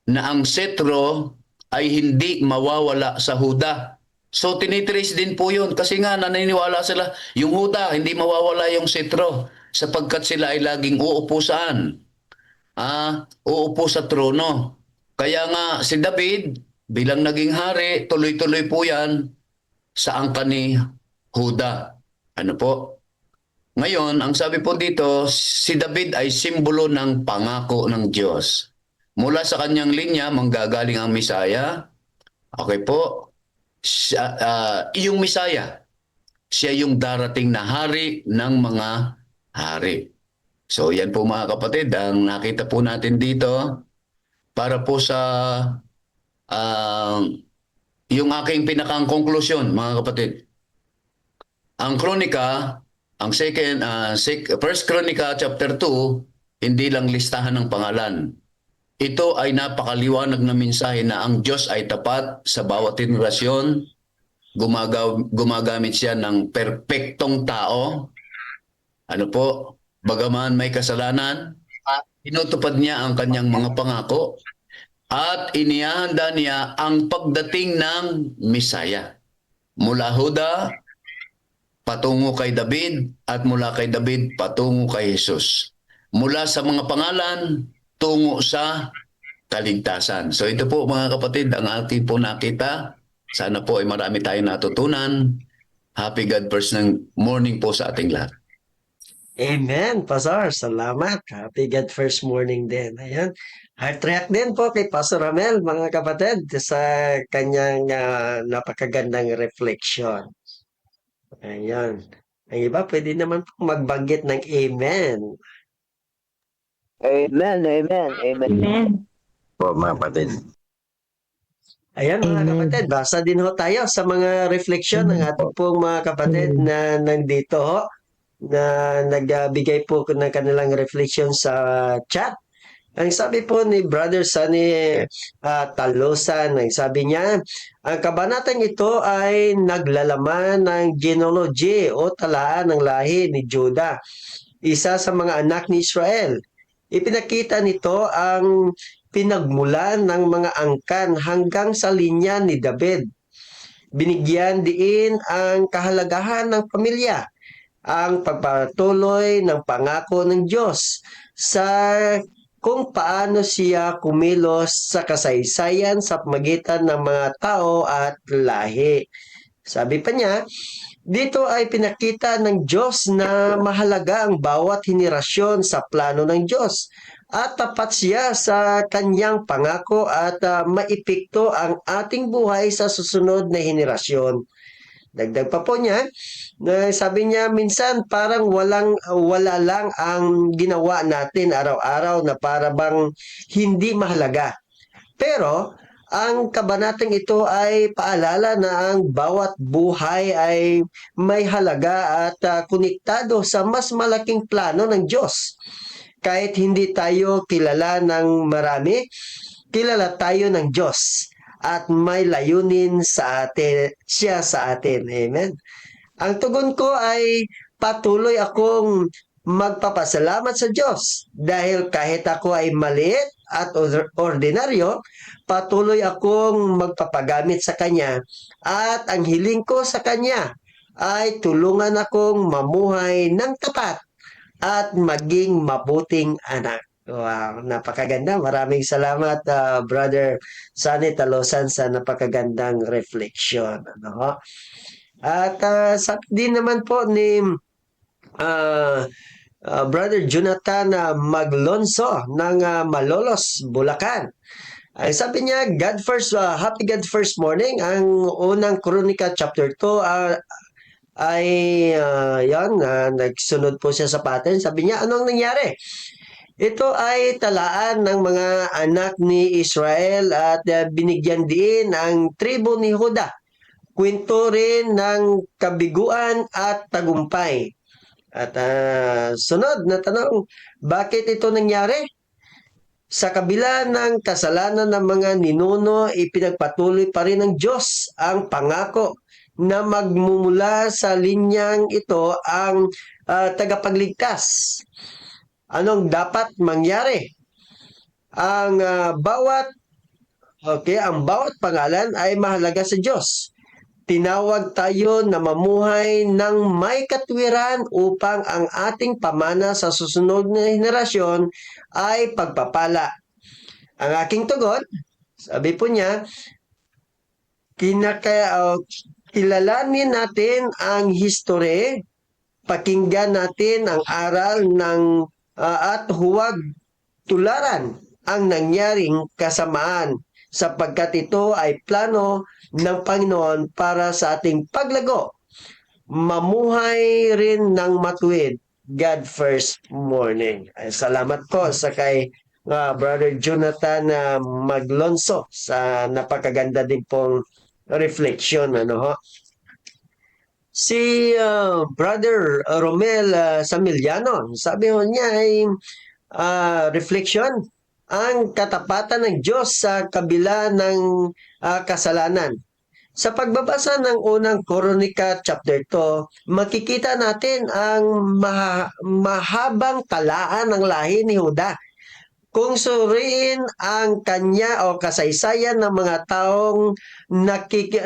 ang sentro ay hindi mawawala sa Huda. So tinitrace din po yun kasi nga naniniwala sila, yung Huda hindi mawawala yung sentro sapagkat sila ay laging uupo saan? Uupo sa trono. Kaya nga si David bilang naging hari, tuloy-tuloy po yan sa angkan ni Huda. Ano po? Ngayon, ang sabi po dito, si David ay simbolo ng pangako ng Diyos. Mula sa kanyang linya, manggagaling ang Misaya. Okay po? Yung Misaya, siya yung darating na hari ng mga hari. So yan po mga kapatid, ang nakita po natin dito para po sa yung aking pinakang konklusyon mga kapatid. Ang kronika, ang First Chronica chapter 2, hindi lang listahan ng pangalan. Ito ay napakaliwanag na mensahe na ang Diyos ay tapat sa bawat henerasyon. Gumagamit siya ng perpektong tao. Ano po? Bagaman may kasalanan, tinutupad niya ang kanyang mga pangako at inihahanda niya ang pagdating ng Misaya. Mula Huda, patungo kay David at mula kay David, patungo kay Jesus. Mula sa mga pangalan, tungo sa kaligtasan. So ito po mga kapatid, ang ating po nakita. Sana po ay marami tayong natutunan. Happy God first morning po sa ating lahat. Amen, Pastor. Salamat. Happy God first morning din. Ayan. Heart react din po kay Pastor Ramel, mga kapatid, sa kanyang napakagandang reflection. Ayan. Ang iba, pwede naman po magbanggit ng amen. Amen, amen, amen. Amen. Po mga kapatid. Ayan mga Amen. kapatid, basa din ho tayo sa mga refleksyon ng ating pong mga kapatid na nandito ho, na nagbigay po ng kanilang refleksyon sa chat. Ang sabi po ni Brother Sunny Talosan, ang sabi niya, ang kabanatang ito ay naglalaman ng genealogy o talaan ng lahi ni Judah, isa sa mga anak ni Israel. Ipinakita nito ang pinagmulan ng mga angkan hanggang sa linya ni David. Binigyan diin ang kahalagahan ng pamilya, ang pagpatuloy ng pangako ng Diyos sa kung paano siya kumilos sa kasaysayan sa pamagitan ng mga tao at lahi. Sabi pa niya, dito ay pinakita ng Diyos na mahalaga ang bawat henerasyon sa plano ng Diyos at tapat siya sa kanyang pangako at maipikto ang ating buhay sa susunod na henerasyon. Dagdag pa po niya, sabi niya minsan parang wala lang ang ginawa natin araw-araw na para bang hindi mahalaga. Pero ang kabanatang ito ay paalala na ang bawat buhay ay may halaga at konektado sa mas malaking plano ng Diyos. Kahit hindi tayo kilala ng marami, kilala tayo ng Diyos at may layunin sa atin, siya sa atin. Amen. Ang tugon ko ay patuloy akong magpapasalamat sa Diyos dahil kahit ako ay maliit at ordinaryo, patuloy akong magpapagamit sa Kanya at ang hiling ko sa Kanya ay tulungan akong mamuhay ng tapat at maging mabuting anak. Wow, napakaganda. Maraming salamat, Brother Sunny Talosan, sa napakagandang reflection. Ano? At sabi din naman po ni Brother Jonathan Maglonso ng Malolos, Bulacan. Ay sabi niya, God first, happy God first morning. Ang unang Kronika chapter 2 ay nagsunod po siya sa pattern. Sabi niya, anong nangyari? Ito ay talaan ng mga anak ni Israel at binigyan din ang tribo ni Juda. Kwento rin ng kabiguan at tagumpay. At sunod na tanong, bakit ito nangyari? Sa kabila ng kasalanan ng mga ninuno, ipinagpatuloy pa rin ng Diyos ang pangako na magmumula sa linyang ito ang tagapagligtas. Anong dapat mangyari? Ang bawat pangalan ay mahalaga sa Diyos. Tinawag tayo na mamuhay ng may katwiran upang ang ating pamana sa susunod na henerasyon ay pagpapala. Ang aking tugon, sabi po niya, kilalanin natin ang history, pakinggan natin ang aral ng at huwag tularan ang nangyaring kasamaan sapagkat ito ay plano ng Panginoon para sa ating paglago. Mamuhay rin ng matuwid. God first morning. Ay, salamat po sa kay Brother Jonathan Maglonso sa napakaganda din pong reflection. Si Brother Romel Samiliano, sabi niya ay reflection, ang katapatan ng Diyos sa kabila ng kasalanan. Sa pagbabasa ng unang Kronika chapter 2, makikita natin ang mahabang talaan ng lahi ni Juda. Kung suriin ang kanya o kasaysayan ng mga taong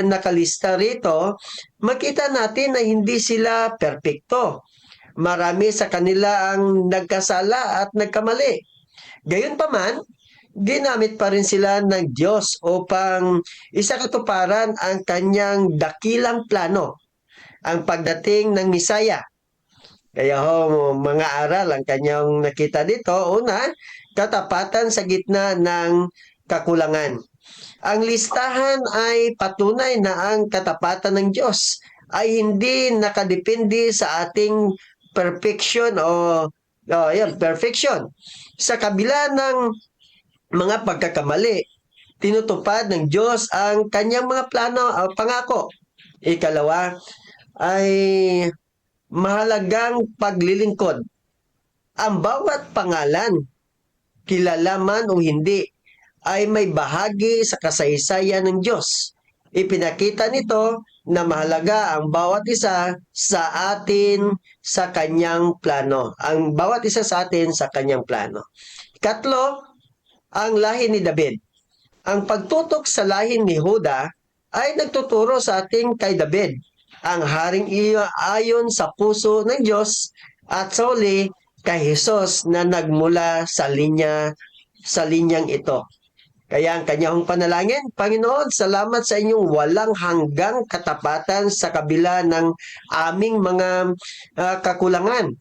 nakalista rito, makita natin na hindi sila perpekto. Marami sa kanila ang nagkasala at nagkamali. Gayunpaman, ginamit pa rin sila ng Diyos upang isakatuparan ang kanyang dakilang plano, ang pagdating ng Misaya. Kaya mga aral ang kanyang nakita dito. Una, katapatan sa gitna ng kakulangan. Ang listahan ay patunay na ang katapatan ng Diyos ay hindi nakadepende sa ating perfection perfection. Sa kabila ng mga pagkakamali, tinutupad ng Diyos ang kanyang mga plano, pangako. Ikalawa ay mahalagang paglilingkod. Ang bawat pangalan, kilala man o hindi, ay may bahagi sa kasaysayan ng Diyos. Ipinakita nito na mahalaga ang bawat isa sa atin sa kanyang plano. Ang bawat isa sa atin sa kanyang plano. Katlo, ang lahi ni David. Ang pagtutok sa lahi ni Huda ay nagtuturo sa ating kay David, ang haring ayon sa puso ng Diyos, at sa uli kay Jesus na nagmula sa linyang ito. Kaya ang kanyang panalangin, Panginoon, salamat sa inyong walang hanggang katapatan sa kabila ng aming mga kakulangan.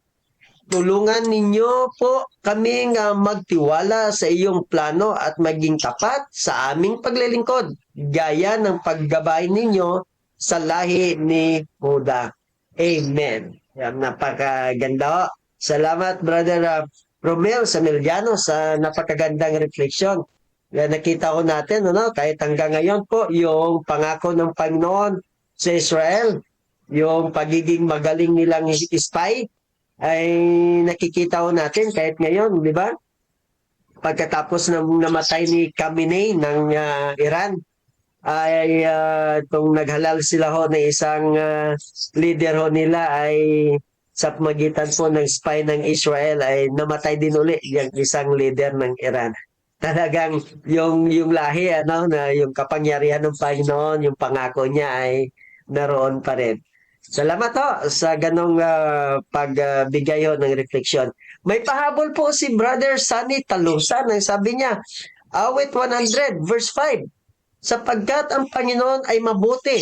Tulungan ninyo po kaming magtiwala sa iyong plano at maging tapat sa aming paglilingkod, gaya ng paggabay ninyo sa lahi ni Huda. Amen. Yan, napakaganda. Salamat, Brother Romel Samiliano, sa napakagandang refleksyon. Nakita ko natin, kahit hanggang ngayon po, yung pangako ng Panginoon sa Israel, yung pagiging magaling nilang spy, ay nakikita ko natin kahit ngayon, di ba? Pagkatapos namatay ni Khamenei ng Iran, ay kung naghalal sila ho na isang leader ho nila ay sa pamagitan po ng spy ng Israel ay namatay din uli yung isang leader ng Iran. Talagang yung lahi, na yung kapangyarihan ng Panginoon, yung pangako niya ay naroon pa rin. Salamat ho sa ganong pagbigay ho ng refleksyon. May pahabol po si Brother Sunny Talusan. Sabi niya, awit 100 verse 5, sapagkat ang Panginoon ay mabuti,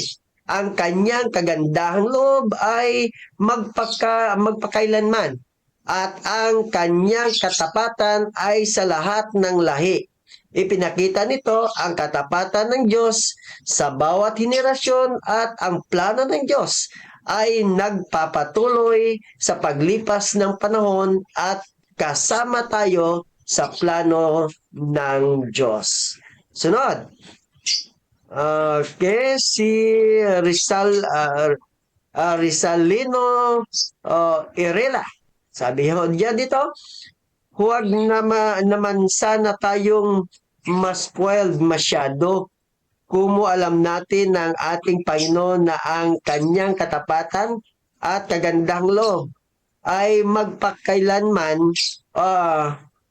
ang kanyang kagandahang loob ay magpakailanman, at ang kanyang katapatan ay sa lahat ng lahi. Ipinakita nito ang katapatan ng Diyos sa bawat henerasyon, at ang plano ng Diyos ay nagpapatuloy sa paglipas ng panahon, at kasama tayo sa plano ng Diyos. Sunod. Okay, si Rizalino Irela. Sabi ho diyan dito, huwag naman sana tayong ma-spoiled masyado kung alam natin ng ating Panginoon na ang kanyang katapatan at kagandang loob ay magpakailanman.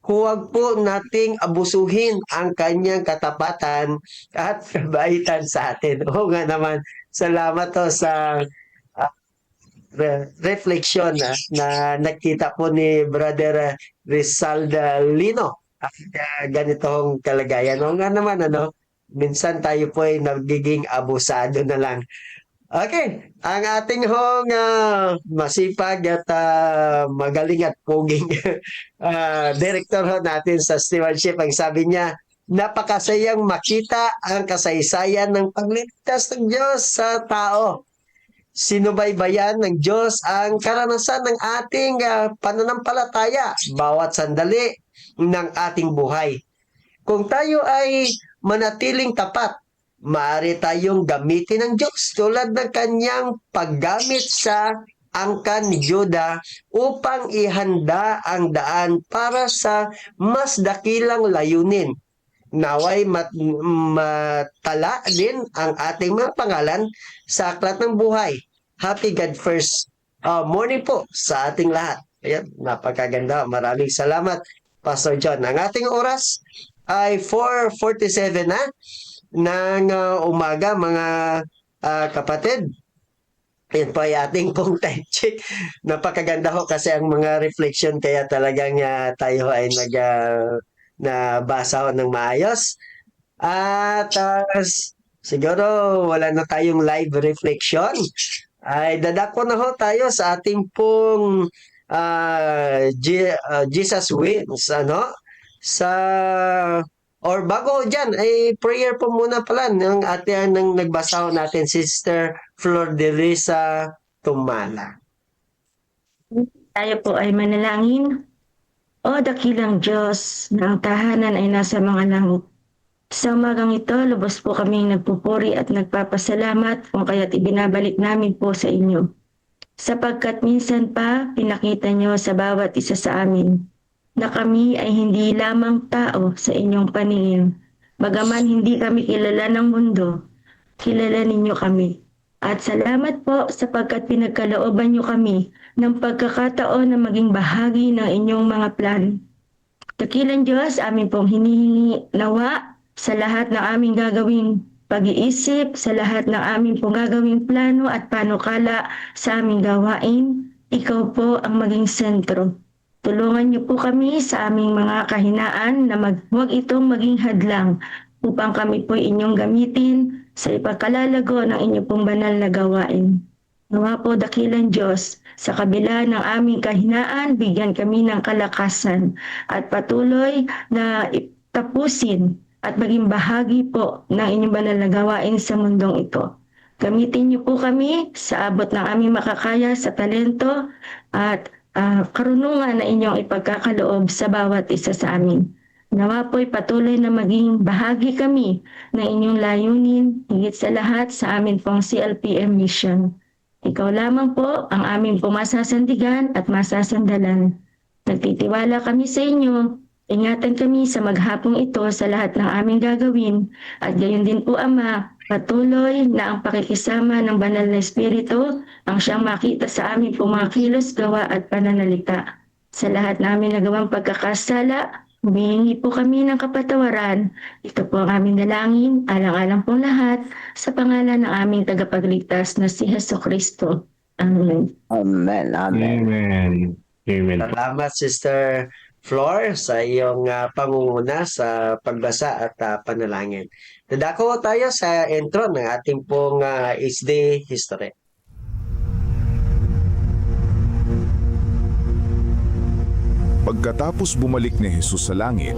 Huwag po nating abusuhin ang kanyang katapatan at kabaitan sa atin. Oo nga naman, salamat to sa refleksyon na nakita po ni Brother Rizaldalino. Ganitong kalagayan. O nga naman, minsan tayo po ay nagiging abusado na lang. Okay, ang ating hong masipag at magaling at puging director ho natin sa stewardship, ang sabi niya, napakasayang makita ang kasaysayan ng pagliligtas ng Diyos sa tao. Sinubaybayan ng Diyos ang karanasan ng ating pananampalataya bawat sandali ng ating buhay. Kung tayo ay manatiling tapat, maaari tayong gamitin ng Diyos tulad ng kanyang paggamit sa angkan ni Juda upang ihanda ang daan para sa mas dakilang layunin. Naway matala din ang ating mga pangalan sa aklat ng buhay. Happy God First morning po sa ating lahat. Ayan, napakaganda. Maraming salamat, Pastor John. Ang ating oras ay 4:47 na ng umaga, mga kapatid. Yan po ay ating pong time check. Napakaganda ho kasi ang mga reflection, kaya talagang tayo ay nabasa ho ng maayos. At siguro wala na tayong live reflection. Ay dadako na ho tayo sa ating pong Jesus Wins, sa or bago dyan, ay prayer po muna pala ng ating nagbasa natin, Sister Flor de Risa Tumala. Tayo po ay manalangin. O dakilang Diyos, na ang tahanan ay nasa mga langit. Sa umagang ito, lubos po kaming nagpupuri at nagpapasalamat kung kaya't ibinabalik namin po sa inyo. Sapagkat minsan pa pinakita niyo sa bawat isa sa amin na kami ay hindi lamang tao sa inyong paningin. Bagaman hindi kami kilala ng mundo, kilala ninyo kami. At salamat po sapagkat pinagkalooban niyo kami ng pagkakataon na maging bahagi ng inyong mga plano. Dakilang Diyos, amin pong hinihingi nawa sa lahat ng aming gagawing pag-iisip, sa lahat ng aming pong gagawing plano at panukala sa aming gawain, ikaw po ang maging sentro. Tulungan niyo po kami sa aming mga kahinaan na huwag itong maging hadlang upang kami po inyong gamitin sa ipagkalalago ng inyong pong banal na gawain. Nawa po dakilang Diyos, sa kabila ng aming kahinaan, bigyan kami ng kalakasan at patuloy na tapusin at maging bahagi po ng inyong banal na gawain sa mundong ito. Gamitin niyo po kami sa abot ng aming makakaya sa talento at karunungan na inyong ipagkakaloob sa bawat isa sa amin. Nawa po'y patuloy na maging bahagi kami ng inyong layunin, higit sa lahat sa amin pong CLPM mission. Ikaw lamang po ang aming pumasasandigan at masasandalan. Nagtitiwala kami sa inyo. Ingatan kami sa maghapong ito sa lahat ng aming gagawin at gayon din po Ama, patuloy na ang pakikisama ng Banal na Espiritu ang siyang makita sa amin po mga kilos, gawa at pananalita. Sa lahat namin nagawang pagkakasala, humihingi po kami ng kapatawaran. Ito po ang aming dalangin, alang-alang po lahat, sa pangalan ng aming tagapagligtas na si Jesucristo. Amen. Amen. Amen. Amen. Amen. Salamat, Sister Flor, sa iyong pangunguna sa pagbasa at panalangin. Dadako tayo sa intro ng ating pong HD History. Pagkatapos bumalik ni Jesus sa langit,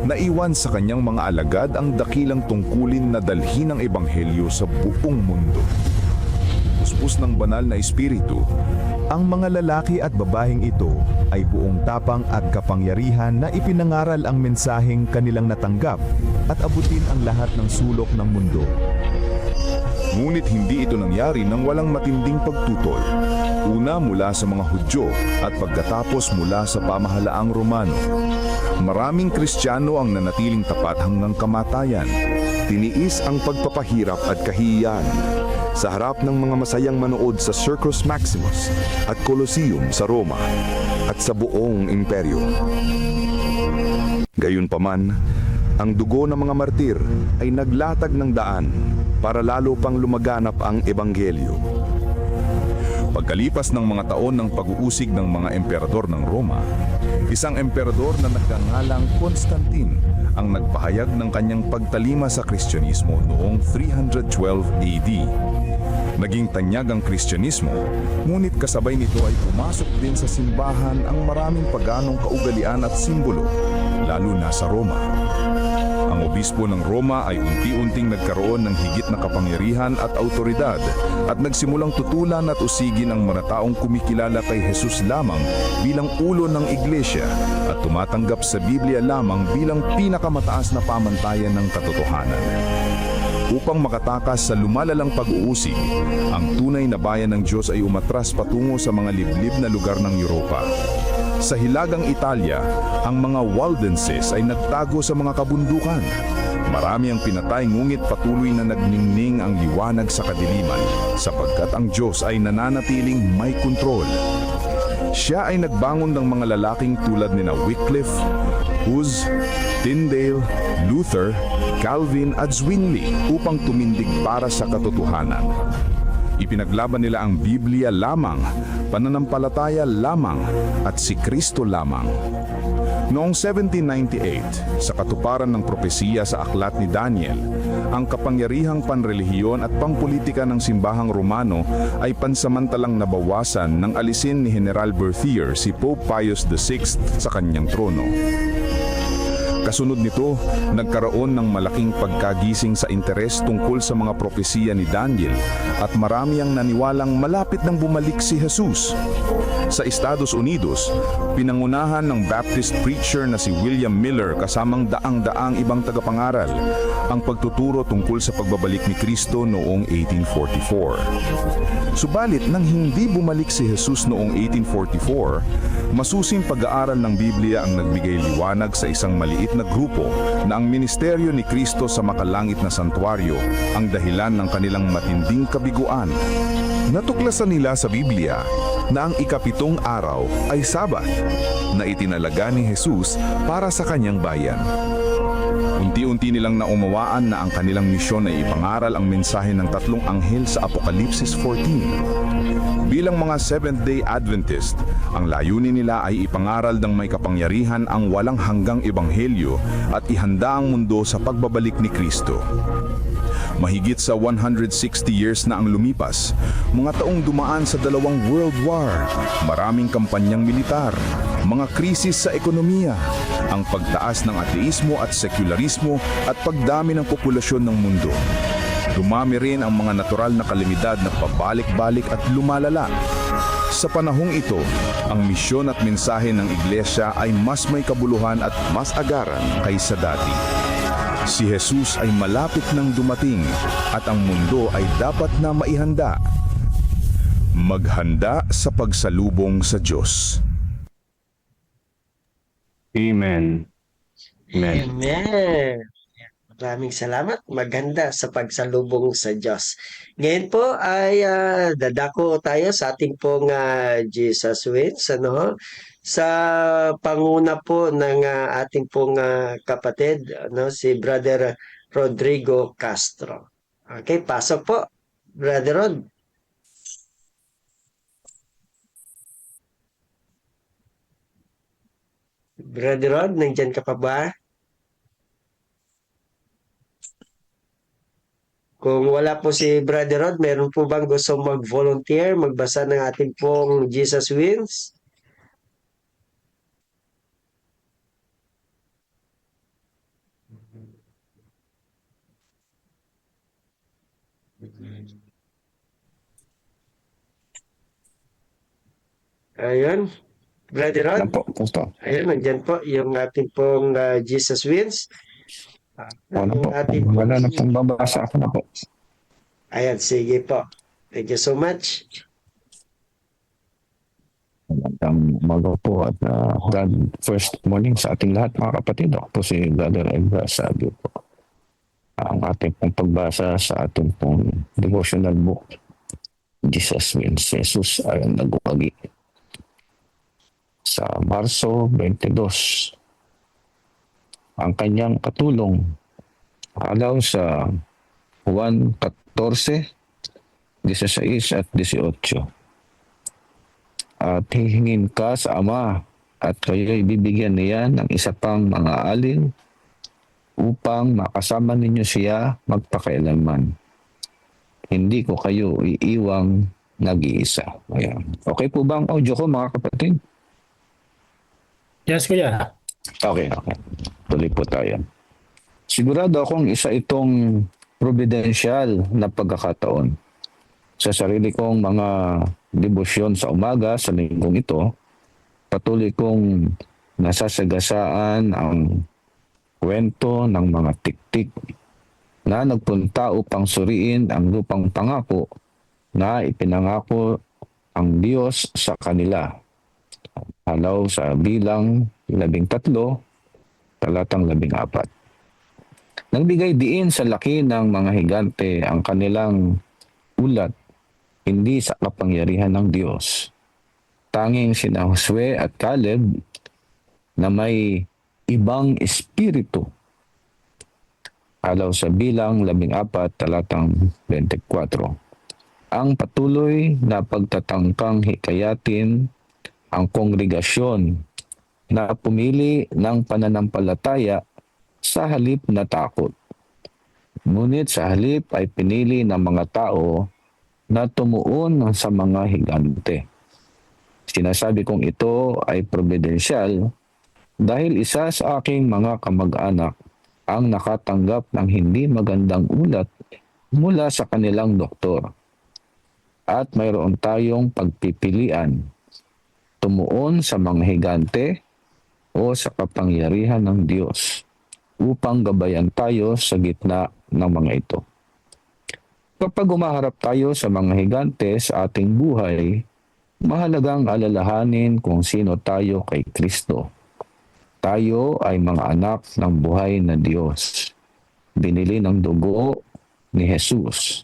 naiwan sa kanyang mga alagad ang dakilang tungkulin na dalhin ang ebanghelyo sa buong mundo. Puspos ng banal na espiritu, ang mga lalaki at babaeng ito ay buong tapang at kapangyarihan na ipinangaral ang mensaheng kanilang natanggap at abutin ang lahat ng sulok ng mundo. Ngunit hindi ito nangyari nang walang matinding pagtutol. Una mula sa mga Hudyo at pagkatapos mula sa pamahalaang Romano. Maraming Kristiyano ang nanatiling tapat hanggang kamatayan. Tiniis ang pagpapahirap at kahihiyan sa harap ng mga masayang manood sa Circus Maximus at Colosseum sa Roma at sa buong imperyo. Gayunpaman, ang dugo ng mga martir ay naglatag ng daan para lalo pang lumaganap ang ebanghelyo. Pagkalipas ng mga taon ng pag-uusig ng mga emperador ng Roma, isang emperador na nagngangalang Constantine ang nagpahayag ng kanyang pagtalima sa Kristyanismo noong 312 AD. Naging tanyag ang Kristyanismo, ngunit kasabay nito ay pumasok din sa simbahan ang maraming paganong kaugalian at simbolo, lalo na sa Roma. Ang obispo ng Roma ay unti-unting nagkaroon ng higit na kapangyarihan at autoridad at nagsimulang tutulan at usigin ang mga taong kumikilala kay Jesus lamang bilang ulo ng iglesia at tumatanggap sa Biblia lamang bilang pinakamataas na pamantayan ng katotohanan. Upang makatakas sa lumalalang pag-uusig, ang tunay na bayan ng Diyos ay umatras patungo sa mga liblib na lugar ng Europa. Sa hilagang Italia, ang mga Waldenses ay nagtago sa mga kabundukan. Marami ang pinatay ngunit patuloy na nagningning ang liwanag sa kadiliman sapagkat ang Diyos ay nananatiling may kontrol. Siya ay nagbangon ng mga lalaking tulad ni Wycliffe, Hus, Tyndale, Luther, Calvin at Zwingli upang tumindig para sa katotohanan. Ipinaglaban nila ang Biblia lamang, pananampalataya lamang at si Kristo lamang. Noong 1798, sa katuparan ng propesiya sa aklat ni Daniel, ang kapangyarihang panrelihiyon at pangpolitika ng simbahang Romano ay pansamantalang nabawasan nang alisin ni General Berthier si Pope Pius VI sa kanyang trono. Kasunod nito, nagkaroon ng malaking pagkagising sa interes tungkol sa mga propesiya ni Daniel at marami ang naniwalang malapit nang bumalik si Jesus. Sa Estados Unidos, pinangunahan ng Baptist preacher na si William Miller kasamang daang-daang ibang tagapangaral ang pagtuturo tungkol sa pagbabalik ni Kristo noong 1844. Subalit nang hindi bumalik si Jesus noong 1844, masusing pag-aaral ng Biblia ang nagbigay liwanag sa isang maliit na grupo na ang ministeryo ni Kristo sa makalangit na santuaryo ang dahilan ng kanilang matinding kabiguan. Natuklasan nila sa Biblia na ang ikapitong araw ay Sabat na itinalaga ni Jesus para sa kanyang bayan. Unti-unti nilang naunawaan na ang kanilang misyon ay ipangaral ang mensahe ng tatlong anghel sa Apokalipsis 14. Bilang mga Seventh-day Adventist, ang layunin nila ay ipangaral ng may kapangyarihan ang walang hanggang ebanghelyo at ihanda ang mundo sa pagbabalik ni Kristo. Mahigit sa 160 years na ang lumipas, mga taong dumaan sa dalawang World War, maraming kampanyang militar, mga krisis sa ekonomiya, ang pagtaas ng ateismo at sekularismo at pagdami ng populasyon ng mundo. Dumami rin ang mga natural na kalamidad na pabalik-balik at lumalala. Sa panahong ito, ang misyon at mensahe ng iglesia ay mas may kabuluhan at mas agaran kaysa dati. Si Jesus ay malapit nang dumating at ang mundo ay dapat na maihanda. Maghanda sa pagsalubong sa Diyos. Amen. Amen. Amen. Maraming salamat. Maganda sa pagsalubong sa Diyos. Ngayon po ay dadako tayo sa ating pong Jesus Wins. Sa panguna po ng ating pong kapatid, si Brother Rodrigo Castro. Okay, pasok po, Brother Rod. Brother Rod, nandyan ka pa ba? Kung wala po si Brother Rod, meron po bang gusto mag-volunteer, magbasa ng ating pong Jesus Wins? Ayun. Brother Rod. Ano po, Pastor? Ayun, nandyan po yung ating pong Jesus Wins. Ano po? Ating Wala na pong babasa ako na po. Ayan, sige po. Thank you so much. Magandang umaga po at God first morning sa ating lahat mga kapatid. Ako po si Brother Edgar Sabio po. Ang ating pong pagbasa sa ating pong devotional book, Jesus Wins. Jesus ay nagwagi. Sa Marso 22, ang kanyang katulong alaw sa Juan 14, 16 at 18. At hihingin ka sa Ama at kayo'y bibigyan niya ng isa pang mga alin upang makasama ninyo siya magpakailanman. Hindi ko kayo iiwang nag-iisa. Ayan. Okay po ba ang audio ko mga kapatid? Yes, kuya. Okay. Tuloy po tayo. Sigurado akong isa itong providensyal na pagkakataon. Sa sarili kong mga debosyon sa umaga sa linggong ito, patuloy kong nasasagasaan ang kwento ng mga tiktik na nagpunta upang suriin ang lupang pangako na ipinangako ang Diyos sa kanila. Halaw sa Bilang 13, talatang 14. Nagbigay diin sa laki ng mga higante ang kanilang ulat, hindi sa kapangyarihan ng Diyos. Tanging sina Josue at Caleb na may ibang espiritu. Halaw sa Bilang 14, talatang 24. Ang patuloy na pagtatangkang hikayatin ang kongregasyon na pumili ng pananampalataya sa halip na takot. Ngunit sa halip ay pinili ng mga tao na tumuon sa mga higante. Sinasabi kong ito ay providensyal dahil isa sa aking mga kamag-anak ang nakatanggap ng hindi magandang ulat mula sa kanilang doktor. At mayroon tayong pagpipilian, tumuon sa mga higante o sa kapangyarihan ng Diyos upang gabayan tayo sa gitna ng mga ito. Kapag umaharap tayo sa mga higante sa ating buhay, mahalagang alalahanin kung sino tayo kay Kristo. Tayo ay mga anak ng buhay na Diyos, binili ng dugo ni Jesus,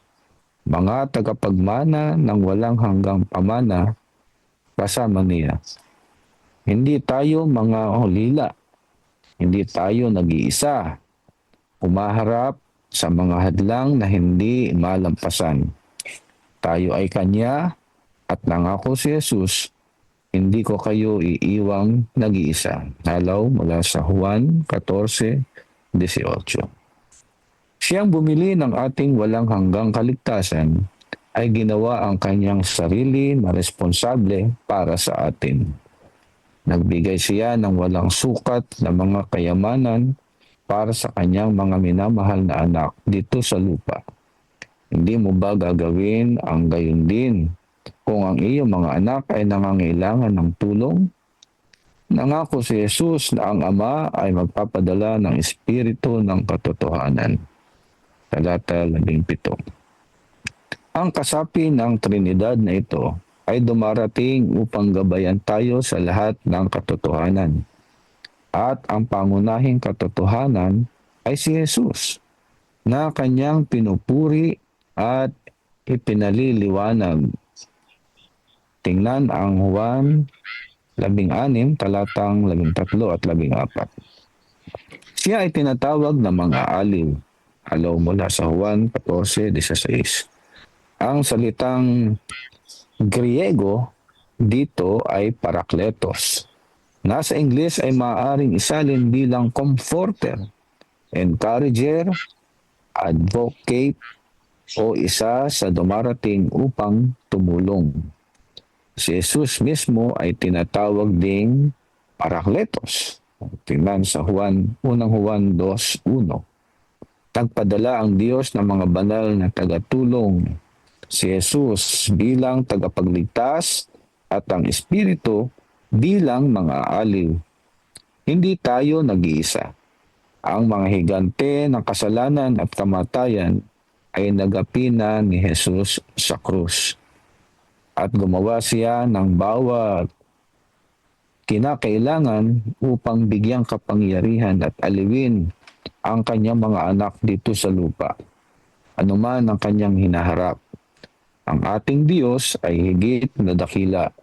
mga tagapagmana ng walang hanggang pamana kasama niya. Hindi tayo mga hulila, hindi tayo nag-iisa, umaharap sa mga hadlang na hindi malampasan. Tayo ay Kanya at nangako si Jesus, hindi ko kayo iiwang nag-iisa. Halaw mula sa Juan 14:18. Siyang bumili ng ating walang hanggang kaligtasan ay ginawa ang kanyang sarili na responsable para sa atin. Nagbigay siya ng walang sukat na mga kayamanan para sa kanyang mga minamahal na anak dito sa lupa. Hindi mo ba gagawin ang gayon din kung ang iyong mga anak ay nangangailangan ng tulong? Nangako si Jesus na ang Ama ay magpapadala ng Espiritu ng katotohanan. Talata 17. Ang kasapi ng Trinidad na ito ay dumarating upang gabayan tayo sa lahat ng katotohanan. At ang pangunahing katotohanan ay si Jesus, na kanyang pinupuri at ipinaliliwanag. Tingnan ang Juan 16, talatang 13 at 14. Siya ay tinatawag na mga aliw. Halaw mula sa Juan 14:16. Ang salitang Griego dito ay parakletos. Nasa Ingles ay maaaring isalin bilang comforter, encourager, advocate, o isa sa dumarating upang tumulong. Si Jesus mismo ay tinatawag ding parakletos. Tingnan sa Juan 2:1. Nagpadala ang Diyos ng mga banal na tagatulong, si Jesus bilang tagapagligtas at ang Espiritu bilang mga aliw. Hindi tayo nag-iisa. Ang mga higante ng kasalanan at kamatayan ay nagapi na ni Jesus sa krus. At gumawa siya ng bawat kinakailangan upang bigyang kapangyarihan at aliwin ang kanyang mga anak dito sa lupa, anuman ang kanyang hinaharap. Ang ating Diyos ay higit na dakila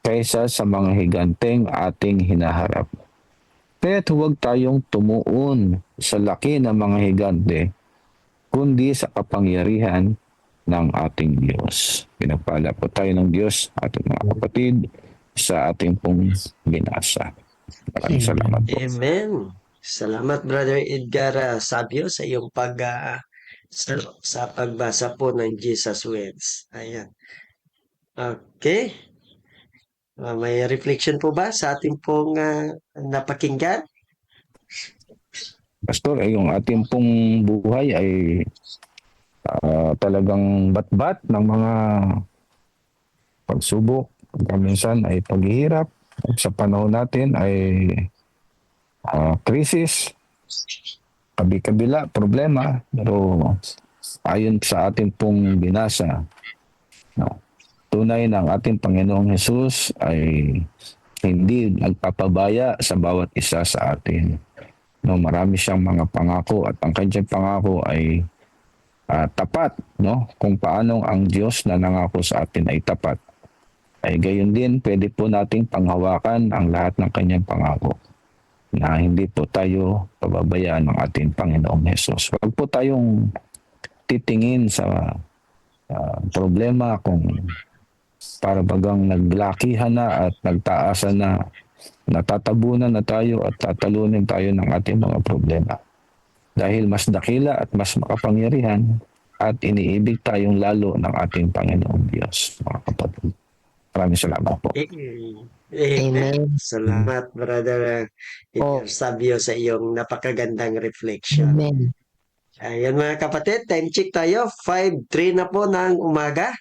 kaysa sa mga higanteng ating hinaharap. Kaya't huwag tayong tumuon sa laki ng mga higante, kundi sa kapangyarihan ng ating Diyos. Pinagpala po tayo ng Diyos, ating mga kapatid, sa ating pong binasa. Maraming salamat po. Amen. Salamat, Brother Edgar Sabio, sa iyong sa pagbasa po ng Jesus Words. Ayan. Okay. May reflection po ba sa ating pong napakinggan? Pastor, yung ating pong buhay ay talagang batbat ng mga pagsubok. Minsan ay paghihirap. Sa panahon natin ay krisis, kabi-kabila, problema. Pero ayon sa ating pong binasa, tunay ng ating Panginoong Hesus ay hindi nagpapabaya sa bawat isa sa atin. Marami siyang mga pangako at ang kanyang pangako ay tapat. Kung paano ang Diyos na nangako sa atin ay tapat, ay gayon din pwede po nating panghawakan ang lahat ng kanyang pangako, na hindi po tayo pababayaan ng ating Panginoong Hesus. Huwag po tayong titingin sa problema kung para bagang naglakihan na at nagtaasan na, natatabunan na tayo at tatalunin tayo ng ating mga problema. Dahil mas dakila at mas makapangyarihan at iniibig tayong lalo ng ating Panginoong Diyos, mga kapatid. Maraming salamat po. Amen. Salamat, Brother Peter Sabio, sa iyong napakagandang reflection. Amen. Ayan mga kapatid, time check tayo. 5:03 na po ng umaga.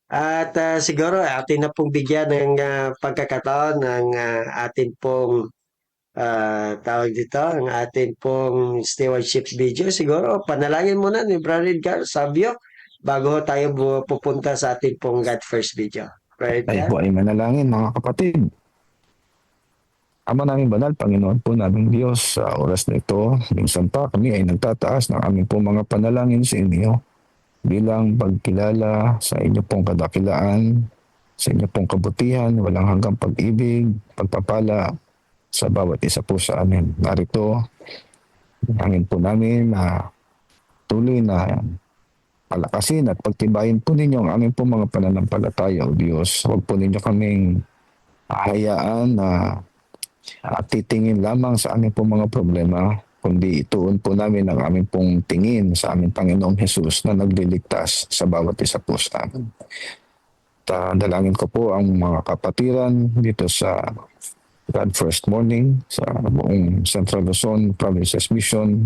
At siguro atin na pong bigyan ng pagkakataon ng atin pong tawag dito, ang atin pong stewardship video. Siguro panalangin muna ni Brother Edgar Sabio bago tayo pupunta sa atin pong God First video. Right? Tayo po ay manalangin mga kapatid. Ama namin banal, Panginoon po namin Diyos, sa oras na ito, minsan pa kami ay nagtataas ng aming pong mga panalangin sa inyo bilang pagkilala sa inyo pong kadakilaan, sa inyo pong kabutihan, walang hanggang pag-ibig, pagpapala sa bawat isa po sa amin. Narito, hangin po namin na tuloy na palakasin at pagtibayin po ninyo ang aming po mga pananampalataya, O Diyos. Huwag po ninyo kaming hahayaan na titingin lamang sa aming po mga problema, kundi ituon po namin ang aming pong tingin sa aming Panginoong Jesus na nagliligtas sa bawat isa po sa amin. Dalangin ko po ang mga kapatiran dito sa God First Morning, sa buong Central Luzon Provinces Mission,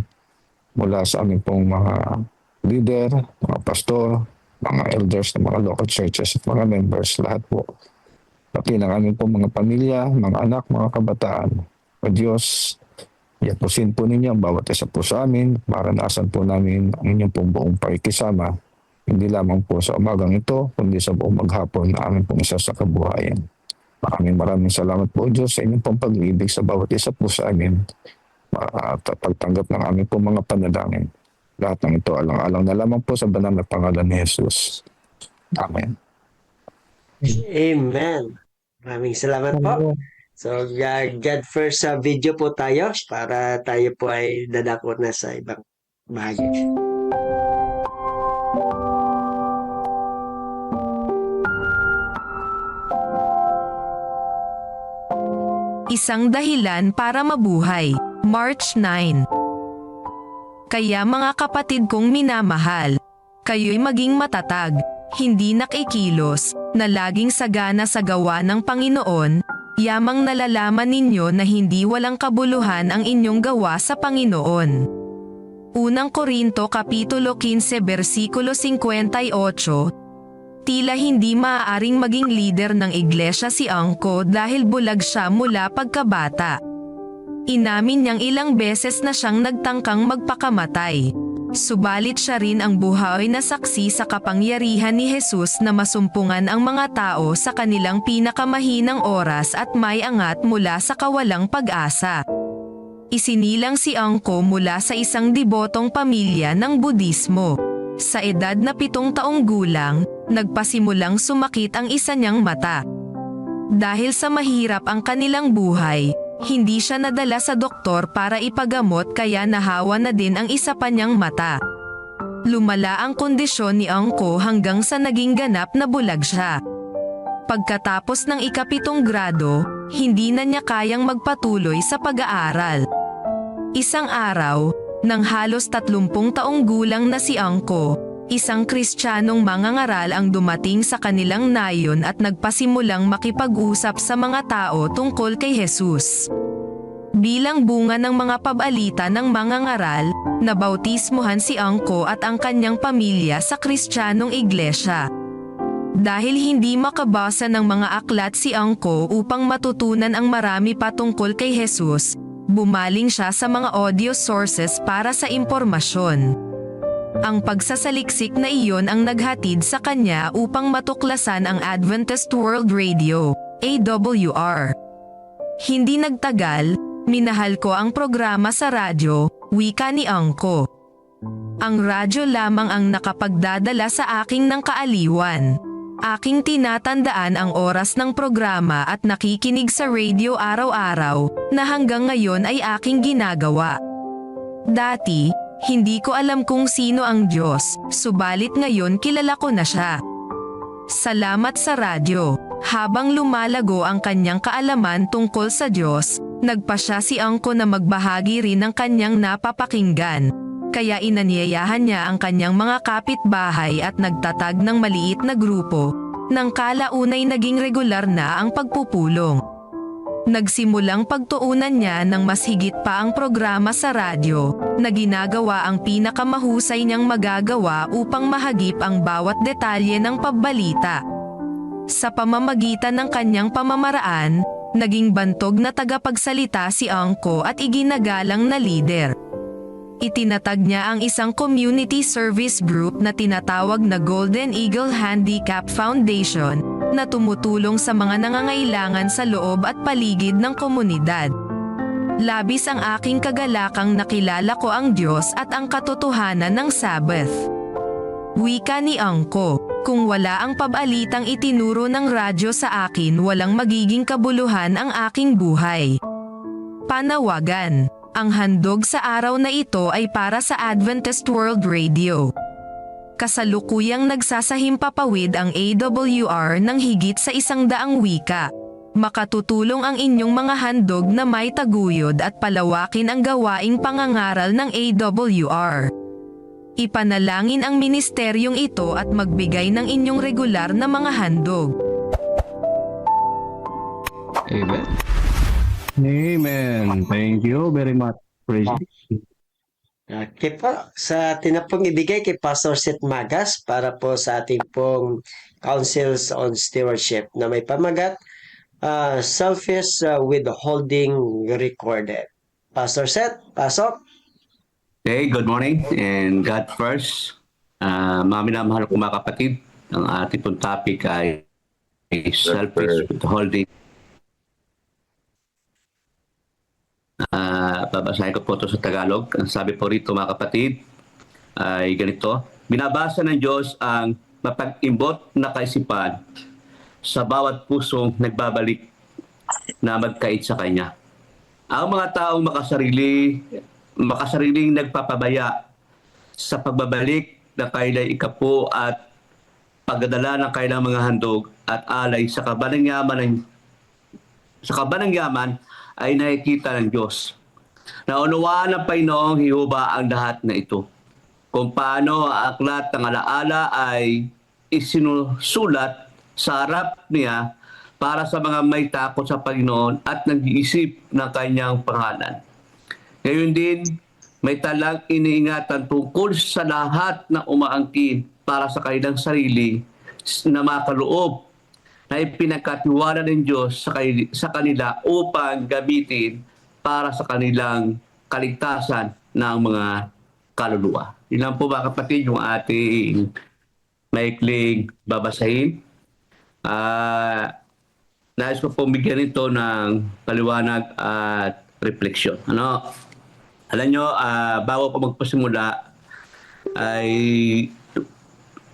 mula sa aming pong mga leader, mga pastor, mga elders ng mga local churches at mga members, lahat po. Pati ng aming pong mga pamilya, mga anak, mga kabataan. O Diyos, yapusin po ninyo ang bawat isa po sa amin, maranasan po namin ang inyong pong buong pakikisama, hindi lamang po sa umagang ito, kundi sa buong maghapon na aming pong isa sa kabuhayan. Maraming salamat po, Diyos, sa inyong pong pag-ibig sa bawat isa po sa amin at pagtanggap ng aming pong mga panalangin. Lahat ng ito alang-alang na lamang po sa banal na pangalan ni Jesus. Amen. Amen. Maraming salamat po. So, God First video po tayo para tayo po ay dadako na sa ibang bahagi. Isang dahilan para mabuhay, March 9. Kaya mga kapatid kong minamahal, kayo'y maging matatag, hindi nakikilos, na laging sagana sa gawa ng Panginoon, yamang nalalaman ninyo na hindi walang kabuluhan ang inyong gawa sa Panginoon. Unang Korinto Kapitulo 15 versikulo 58. Tila hindi maaaring maging leader ng iglesia si Angko dahil bulag siya mula pagkabata. Inamin niyang ilang beses na siyang nagtangkang magpakamatay. Subalit siya rin ang buhay na saksi sa kapangyarihan ni Jesus na masumpungan ang mga tao sa kanilang pinakamahinang oras at may angat mula sa kawalang pag-asa. Isinilang si Angko mula sa isang debotong pamilya ng Budismo. Sa edad na 7 taong gulang, nagpasimulang sumakit ang isa niyang mata. Dahil sa mahirap ang kanilang buhay, hindi siya nadala sa doktor para ipagamot kaya nahawa na din ang isa pa niyang mata. Lumala ang kondisyon ni Angko hanggang sa naging ganap na bulag siya. Pagkatapos ng ika-7 grado, hindi na niya kayang magpatuloy sa pag-aaral. Isang araw, nang halos 30 taong gulang na si Angko, isang Kristiyanong mangangaral ang dumating sa kanilang nayon at nagpasimulang makipag-usap sa mga tao tungkol kay Jesus. Bilang bunga ng mga pabalita ng mangangaral, nabautismuhan si Angko at ang kanyang pamilya sa Kristiyanong iglesia. Dahil hindi makabasa ng mga aklat si Angko upang matutunan ang marami pa tungkol kay Jesus, bumaling siya sa mga audio sources para sa impormasyon. Ang pagsasaliksik na iyon ang naghatid sa kanya upang matuklasan ang Adventist World Radio, AWR. Hindi nagtagal, minahal ko ang programa sa radyo, wika ni Angko. Ang radyo lamang ang nakapagdadala sa aking ng kaaliwan. Aking tinatandaan ang oras ng programa at nakikinig sa radio araw-araw, na hanggang ngayon ay aking ginagawa. Dati, hindi ko alam kung sino ang Diyos, subalit ngayon kilala ko na siya. Salamat sa radyo. Habang lumalago ang kanyang kaalaman tungkol sa Diyos, nagpasya si Angko na magbahagi rin ng kanyang napapakinggan. Kaya inanyayahan niya ang kanyang mga kapitbahay at nagtatag ng maliit na grupo Nang kalaunay naging regular na ang pagpupulong. Nagsimulang pagtuunan niya ng mas higit pa ang programa sa radyo, na ginagawa ang pinakamahusay niyang magagawa upang mahagip ang bawat detalye ng pagbalita. Sa pamamagitan ng kanyang pamamaraan, naging bantog na tagapagsalita si Angko at iginagalang na lider. Itinatag niya ang isang community service group na tinatawag na Golden Eagle Handicap Foundation na tumutulong sa mga nangangailangan sa loob at paligid ng komunidad. Labis ang aking kagalakang nakilala ko ang Diyos at ang katotohanan ng Sabbath. Wika ni Angko, kung wala ang pabalitang itinuro ng radyo sa akin, walang magiging kabuluhan ang aking buhay. Panawagan. Ang handog sa araw na ito ay para sa Adventist World Radio. Kasalukuyang nagsasahimpapawid ang AWR ng higit sa 100 wika. Makatutulong ang inyong mga handog na may taguyod at palawakin ang gawaing pangangaral ng AWR. Ipanalangin ang ministeryong ito at magbigay ng inyong regular na mga handog. Amen. Amen. Thank you very much. Praise Okay po, sa atin na pong ibigay kay Pastor Seth Magas para po sa ating pong Councils on Stewardship na may pamagat, Selfish Withholding Recorded. Pastor Seth, pasok. Okay, good morning and God first. Mga minamahal ko mga kapatid, ang ating pong topic ay selfish withholding. Babasahin ko po ito sa Tagalog. Ang sabi po rito mga kapatid ay ganito: binabasa ng Diyos ang mapag-imbot na kaisipan sa bawat pusong nagbabalik na magkait sa Kanya. Ang mga taong makasariling nagpapabaya sa pagbabalik na kailang ikapo at pagdadala ng kailang mga handog at alay sa kabanang yaman ay nakikita ng Diyos. Naunawaan ng Panginoong Jehova ang lahat na ito. Kung paano ang aklat ng alaala ay isinusulat sa harap niya para sa mga may takot sa Panginoon at nag-iisip ng kanyang pangalan. Ngayon din, may talang iniingatan tungkol sa lahat na umaangkin para sa kanilang sarili na makaloob na ipinagkatiwala ng Diyos sa kanila upang gamitin para sa kanilang kaligtasan ng mga kaluluwa. Ilan po mga kapatid yung ating maikling babasahin. Nais ko pong bigyan ito ng paliwanag at refleksyon. Alam nyo, bago ko magpasimula ay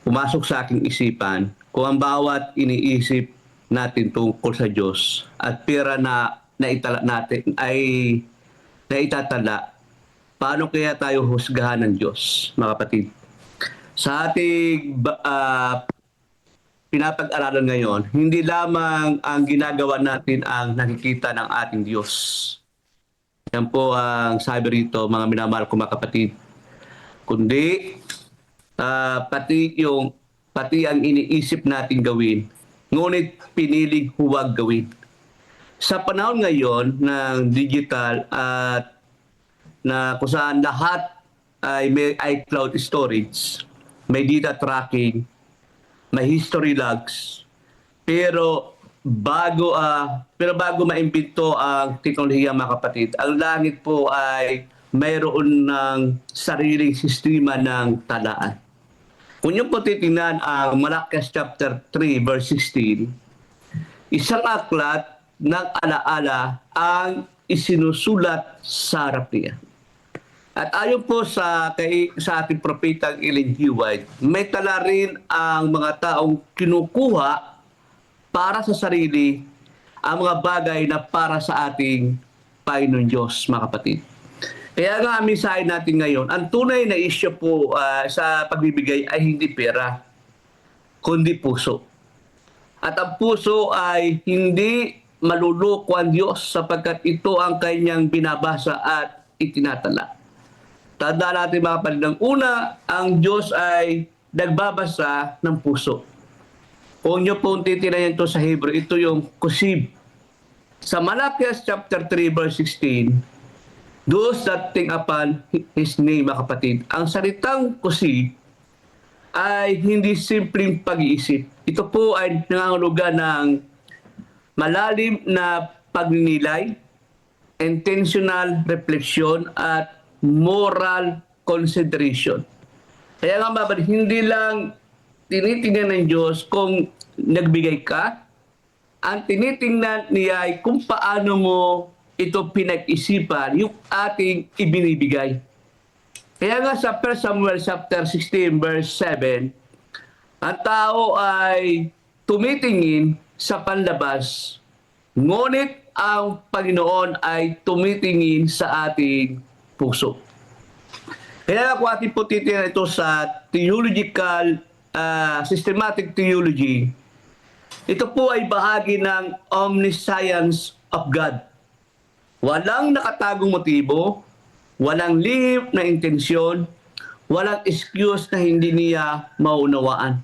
pumasok sa aking isipan kung ang bawat iniisip natin tungkol sa Diyos at pera na naitala natin ay naitatala, paano kaya tayo husgahan ng Diyos, mga kapatid? Sa ating pinapag-aralan ngayon, hindi lamang ang ginagawa natin ang nakikita ng ating Diyos. Yan po ang sabi rito, mga minamahal ko mga kapatid. Kundi, pati ang iniisip natin gawin, ngunit piniling huwag gawin. Sa panahon ngayon ng digital at na kung saan lahat ay may iCloud storage, may data tracking, may history logs, pero bago maimbento ang teknolohiya mga kapatid, ang langit po ay mayroon ng sariling sistema ng talaan. Kung nyo po titingnan ang Malakias chapter 3 verse 16, isang aklat ng alaala ang isinusulat sa harap niya. At ayon po sa ating propetang Ellen G. White, may tala rin ang mga taong kinukuha para sa sarili ang mga bagay na para sa ating Panginoon Diyos, mga kapatid. Kaya nga ang mensahe natin ngayon, ang tunay na issue po sa pagbibigay ay hindi pera, kundi puso. At ang puso ay hindi maluloko ang Diyos sapagkat ito ang kanyang binabasa at itinatala. Tandaan natin mga kapatid, una, ang Diyos ay nagbabasa ng puso. Kung nyo pong titirayan ito sa Hebrew, ito yung kusib. Sa Malachias chapter 3 verse 16, those that think upon His name, mga kapatid. Ang salitang kusib ay hindi simpleng pag-iisip. Ito po ay nangangulugan ng malalim na pagninilay, intentional reflection, at moral consideration. Kaya nga babalik, hindi lang tinitingnan ng Diyos kung nagbigay ka, ang tinitingnan niya ay kung paano mo ito pinag-isipan, yung ating ibinibigay. Kaya nga sa 1 Samuel chapter 16 verse 7, ang tao ay tumitingin sa panlabas, ngunit ang Panginoon ay tumitingin sa ating puso. Kaya kung ating po titingnan ito sa theological, systematic theology, ito po ay bahagi ng omniscience of God. Walang nakatagong motibo, walang lihim na intensyon, walang excuse na hindi niya maunawaan.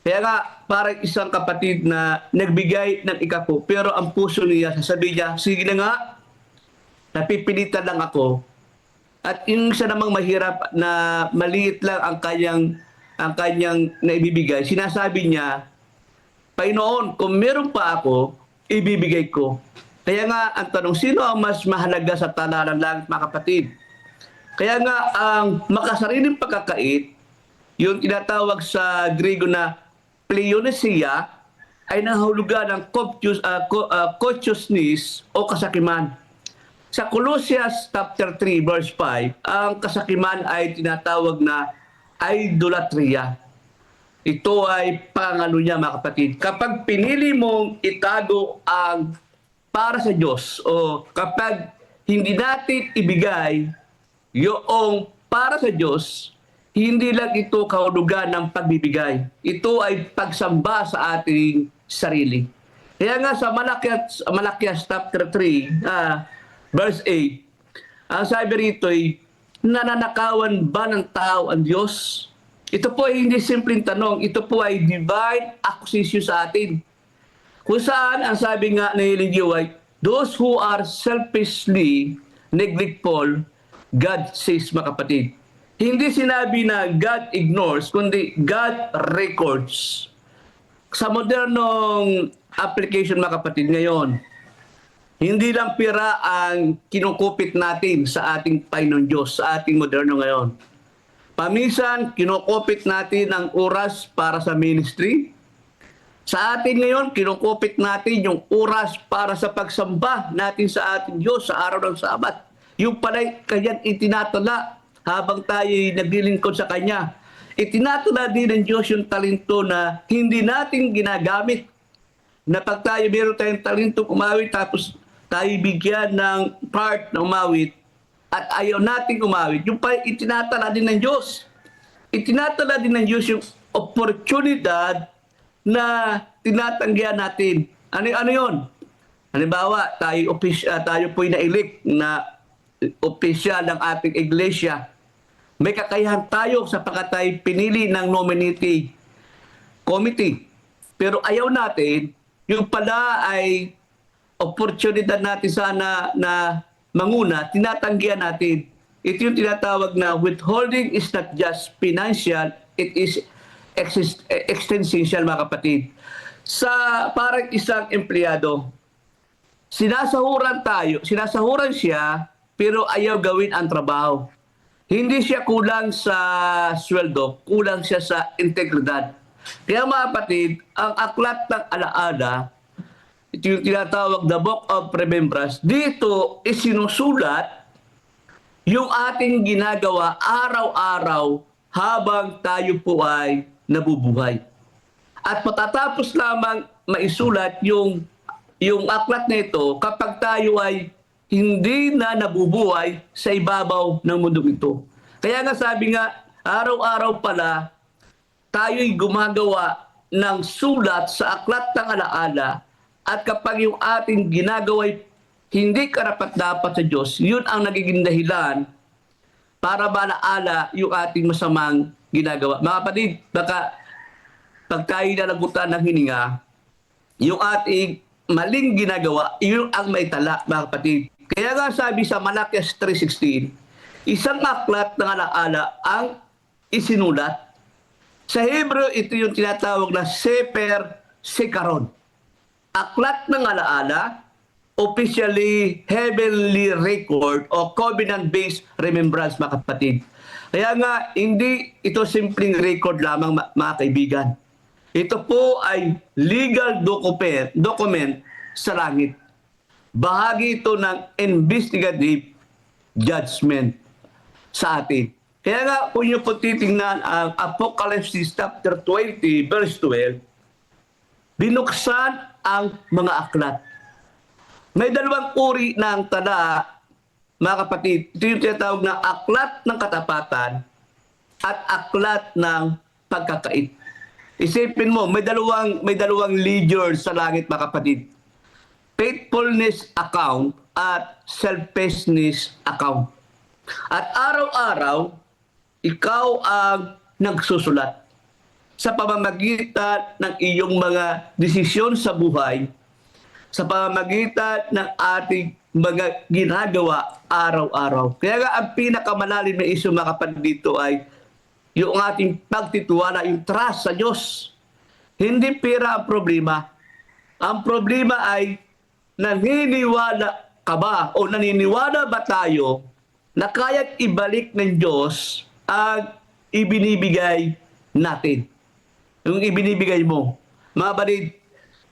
Kaya nga, parang isang kapatid na nagbigay ng ikapo, pero ang puso niya, sasabihin niya, sige na nga, napipilitan lang ako. At yung isa namang mahirap na maliit lang ang kanyang naibibigay, sinasabi niya, Panginoon, kung meron pa ako, ibibigay ko. Kaya nga, ang tanong, sino ang mas mahalaga sa tala ng langit, mga kapatid? Kaya nga, ang makasariling pagkakait, yung tinatawag sa Griego na pleonesia, ay nahulugan ng consciousness o kasakiman. Sa Colossians chapter 3 verse 5, ang kasakiman ay tinatawag na idolatria. Ito ay pangano niya, mga kapatid. Kapag pinili mong itago ang para sa Diyos, o kapag hindi natin ibigay yung para sa Diyos, hindi lang ito kahulugan ng pagbibigay. Ito ay pagsamba sa ating sarili. Kaya nga sa Malachias chapter 3, verse 8, ang sabi rito ay, nananakawan ba ng tao ang Diyos? Ito po ay hindi simpleng tanong. Ito po ay divine accusation sa atin. Kung saan, ang sabi nga ni Ellen G. White, those who are selfishly neglectful, God says, mga kapatid. Hindi sinabi na God ignores, kundi God records. Sa modernong application, mga kapatid, ngayon, hindi lang pira ang kinukupit natin sa ating Panginoon Diyos, sa ating moderno ngayon. Paminsan, kinukupit natin ang oras para sa ministry. Sa atin ngayon, kinukupit natin yung oras para sa pagsamba natin sa ating Diyos sa araw ng Sabat. Yung pala'y kanyang itinatala habang tayo naglilingkod sa Kanya. Itinatala din ng Diyos yung talento na hindi natin ginagamit. Na pag tayo meron tayong talento umawit, tapos tayo bigyan ng part na umawit at ayaw nating umawit, yung pa itinatala din ng Diyos. Itinatala din ng Diyos yung oportunidad na tinatanggihan natin. Ano yun? Halimbawa, tayo po'y na-elect na opisyal ng ating iglesia. May kakayahan tayo sapagkat tayo pinili ng nominating committee. Pero ayaw natin, yung pala ay oportunidad natin sana na manguna, tinatanggihan natin. Ito yung tinatawag na withholding is not just financial, it is existential, mga kapatid. Sa parang isang empleyado, sinasahuran siya, pero ayaw gawin ang trabaho. Hindi siya kulang sa sweldo, kulang siya sa integridad. Kaya mga kapatid, ang aklat ng alaala, ito yung tinatawag the Book of Remembrance, dito isinusulat yung ating ginagawa araw-araw habang tayo po ay nabubuhay. At matatapos lamang maisulat yung aklat na ito kapag tayo ay hindi na nabubuhay sa ibabaw ng mundong ito. Kaya nga sabi nga, araw-araw pala tayo'y gumagawa ng sulat sa aklat ng alaala. At kapag yung ating ginagawa'y hindi karapat-dapat sa Diyos, yun ang nagiging dahilan para malaala yung ating masamang ginagawa. Mga kapatid, baka pag tayo nalagutan ng hininga, yung ating maling ginagawa, yun ang may tala, mga kapatid. Kaya nga sabi sa Malakias 3:16, isang aklat ng alaala ang isinulat. Sa Hebrew, ito yung tinatawag na Sefer Sekaron. Aklat ng alaala, officially heavenly record o covenant-based remembrance, mga kapatid. Kaya nga, hindi ito simpleng record lamang, mga kaibigan. Ito po ay legal document sa langit. Bahagi ito ng investigative judgment sa atin. Kaya nga, kung nyo po titingnan ang Apocalypse chapter 20, verse 12, binuksan ang mga aklat. May dalawang uri ng tala, mga kapatid. Ito yung tinatawag na aklat ng katapatan at aklat ng pagkakait. Isipin mo, may dalawang ledger sa langit, mga kapatid. Faithfulness account at selfishness account. At araw-araw, ikaw ang nagsusulat sa pamamagitan ng iyong mga desisyon sa buhay, sa pamamagitan ng ating mga ginagawa araw-araw. Kaya nga ang pinakamalalim na isyu, mga kapatid, dito ay yung ating pagtitiwala, yung trust sa Diyos. Hindi pera ang problema. Ang problema ay naniniwala ka ba o naniniwala ba tayo na kaya't ibalik ng Diyos ang ibinibigay natin. Yung ibinibigay mo. Mga balid,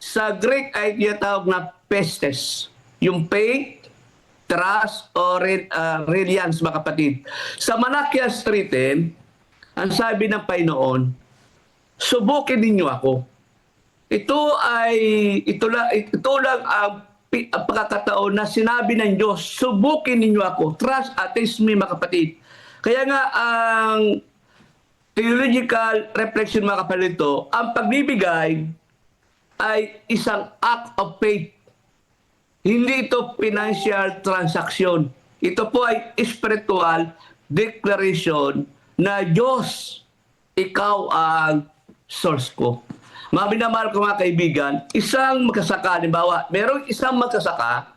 sa Greek ay tinatawag na pistis. Yung faith, trust, o reliance, mga kapatid. Sa Malakias 3:10, ang sabi ng Panginoon, subukin ninyo ako. Ito lang ang pagkakataon na sinabi ng Diyos, subukin ninyo ako. Trust at test me, mga kapatid. Kaya nga, ang theological reflection, mga kapatid, ito, ang pagbibigay ay isang act of faith. Hindi ito financial transaction. Ito po ay spiritual declaration na Diyos, ikaw ang source ko. Mga binamahal ko, mga kaibigan, isang magsasaka, halimbawa, merong isang magsasaka,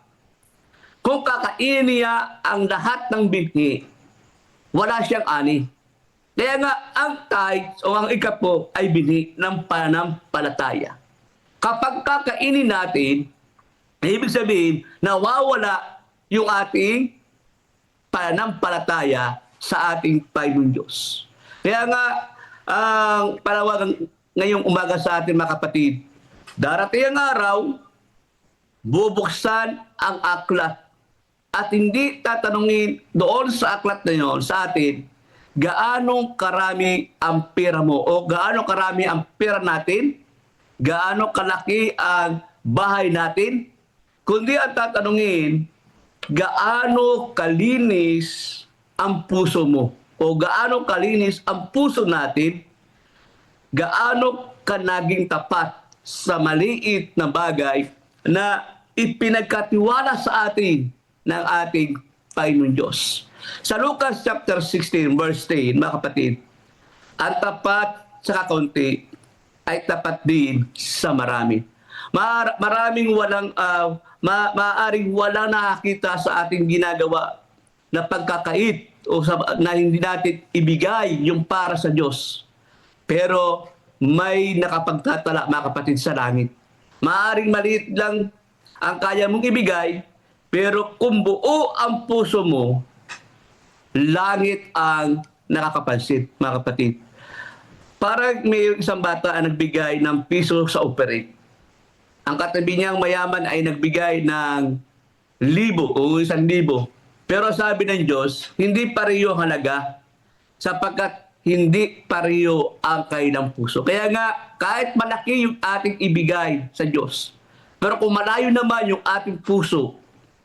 kung kakainin niya ang lahat ng binhi, wala siyang ani. Kaya nga, ang tithes o ang ikapo ay binhi ng pananampalataya. Kapag kakainin natin, ibig sabihin, nawawala yung ating pananampalataya sa ating Panginoon Diyos. Kaya nga, ang panawagan ngayong umaga sa atin, mga kapatid, darating ang araw, bubuksan ang aklat at hindi tatanungin doon sa aklat na yun sa atin, gaano karami ang pera mo o gaano karami ang pera natin, gaano kalaki ang bahay natin, kundi ang tatanungin, gaano kalinis ang puso mo o gaano kalinis ang puso natin, gaano ka naging tapat sa maliit na bagay na ipinagkatiwala sa atin ng ating Panginoon Diyos. Sa Lucas chapter 16 verse 10, mga kapatid, ang tapat sa kakaunti ay tapat din sa marami. Maraming maaaring walang nakakita sa ating ginagawa na pagkakait o na hindi natin ibigay yung para sa Diyos. Pero may nakapagtatala, mga kapatid, sa langit. Maaaring maliit lang ang kaya mong ibigay, pero kung buo ang puso mo, langit ang nakakapansin, mga kapatid. Parang may isang bata ang nagbigay ng piso sa operate. Ang katabi niyang mayaman ay nagbigay ng 1,000 o 1,000. Pero sabi ng Diyos, hindi pareho ang halaga sapagkat hindi pareho ang kanilang puso. Kaya nga, kahit malaki yung ating ibigay sa Diyos, pero kung malayo naman yung ating puso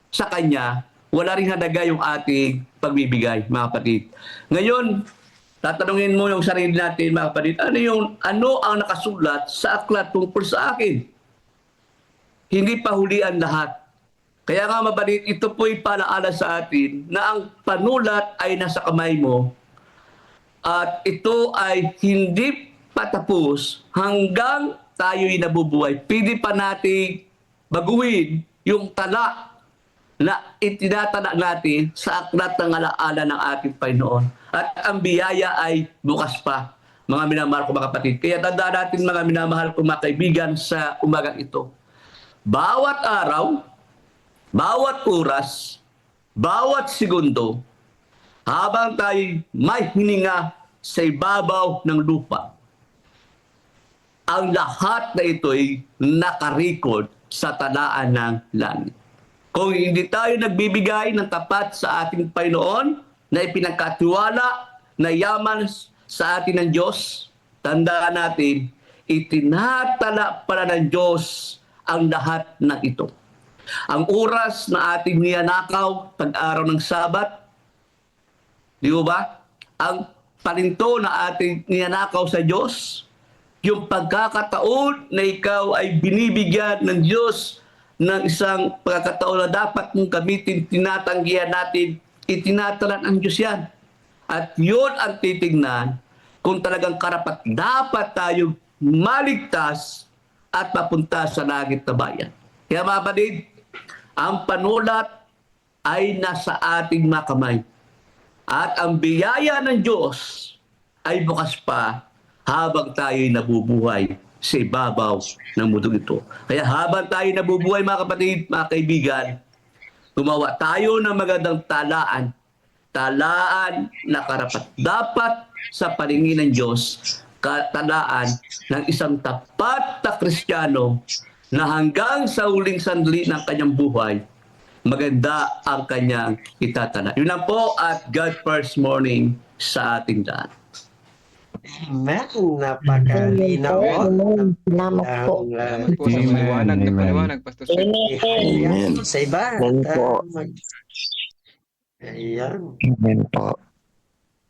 sa Kanya, wala rin halaga yung ating pagbibigay, mga kapatid. Ngayon, tatanungin mo yung sarili natin, mga kapatid, ano ang nakasulat sa aklat tungkol sa akin? Hindi pa huli ang lahat. Kaya nga, mabalit, ito po'y palaala sa atin na ang panulat ay nasa kamay mo at ito ay hindi patapos hanggang tayo'y nabubuhay. Pwede pa nating baguhin yung tala na itinatala natin sa aklat ng alaala ng ating Panginoon. At ang biyaya ay bukas pa, mga minamahal ko mga kapatid. Kaya tandaan natin mga minamahal ko mga kaibigan sa umagang ito. Bawat araw, bawat oras, bawat segundo, habang tayo may hininga sa ibabaw ng lupa, ang lahat na ito ay nakarecord sa talaan ng langit. Kung hindi tayo nagbibigay ng tapat sa ating Panginoon na ipinagkatiwala na yaman sa atin ng Diyos, tandaan natin, itinatala pala ng Diyos ang lahat ng ito. Ang oras na ating niyanakaw pag-araw ng Sabat, di ba? Ang palinto na ating niyanakaw sa Diyos, yung pagkakataon na ikaw ay binibigyan ng Diyos ng isang pagkakataon na dapat mong gamitin, tinatanggihan natin, itinatalan ang Diyos yan. At yun ang titignan kung talagang karapat dapat tayo maligtas at mapunta sa langit na bayan. Kaya mga kapatid, ang panulat ay nasa ating mga kamay. At ang biyaya ng Diyos ay bukas pa habang tayo'y nabubuhay sa ibabaw ng mundong ito. Kaya habang tayo nabubuhay mga kapatid, mga kaibigan, gumawa tayo ng magandang talaan. Talaan na karapat-dapat sa paningin ng Diyos. Talaan ng isang tapat na Kristiyano na hanggang sa huling sandali ng kanyang buhay, maganda ang kanyang itatala. Yun lang po at God first morning sa ating lahat. Amen. Napakalinaw. Salamat po. Salamat po sa paliwanag na paliwanag, Pastor Seth. Ayan. Sa iba. Amen po. Ayan. Amen po.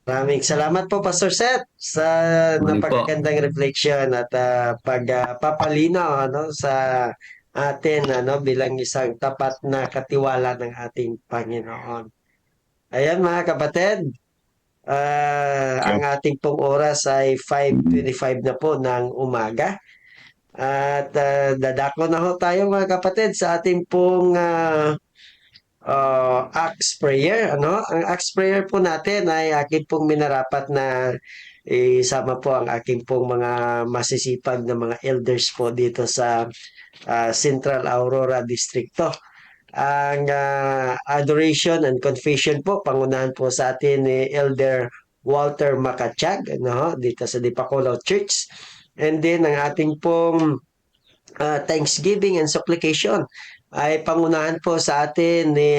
Maraming salamat po, Pastor Seth, sa napakagandang reflection at pagpapalinaw sa atin bilang isang tapat na katiwala ng ating Panginoon. Ayan mga kapatid, ang ating pong oras ay 5:25 na po ng umaga. At dadako na ho tayo mga kapatid sa ating pong Acts Prayer. Ang Acts Prayer po natin ay akin pong minarapat na isama po ang aking pong mga masisipag na mga elders po dito sa Central Aurora Distrito. Ang adoration and confession po, pangunahan po sa atin ni Elder Walter Makachag dito sa Dipakulaw Church. And then ang ating pong thanksgiving and supplication ay pangunahan po sa atin ni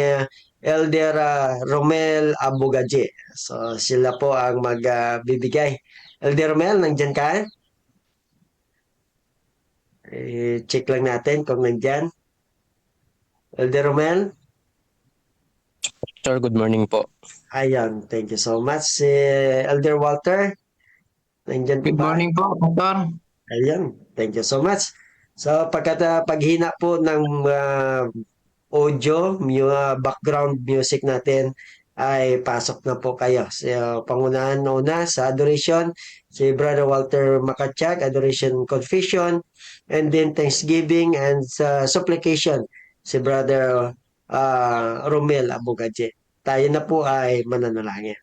Elder Romel Abugaje. So sila po ang magbibigay. Elder Romel, nandyan ka? Check lang natin kung nandyan. Elder Romel? Sir, good morning po. Ayan, thank you so much. Elder Walter? Nandyan po ba? Good morning po, Pastor. Ayan, thank you so much. So paghina po ng audio, background music natin ay pasok na po kayo. So, pangunahan una sa adoration, si Brother Walter Makachag, adoration confession, and then thanksgiving and supplication, si Brother Romel Abugaje. Tayo na po ay mananalangin.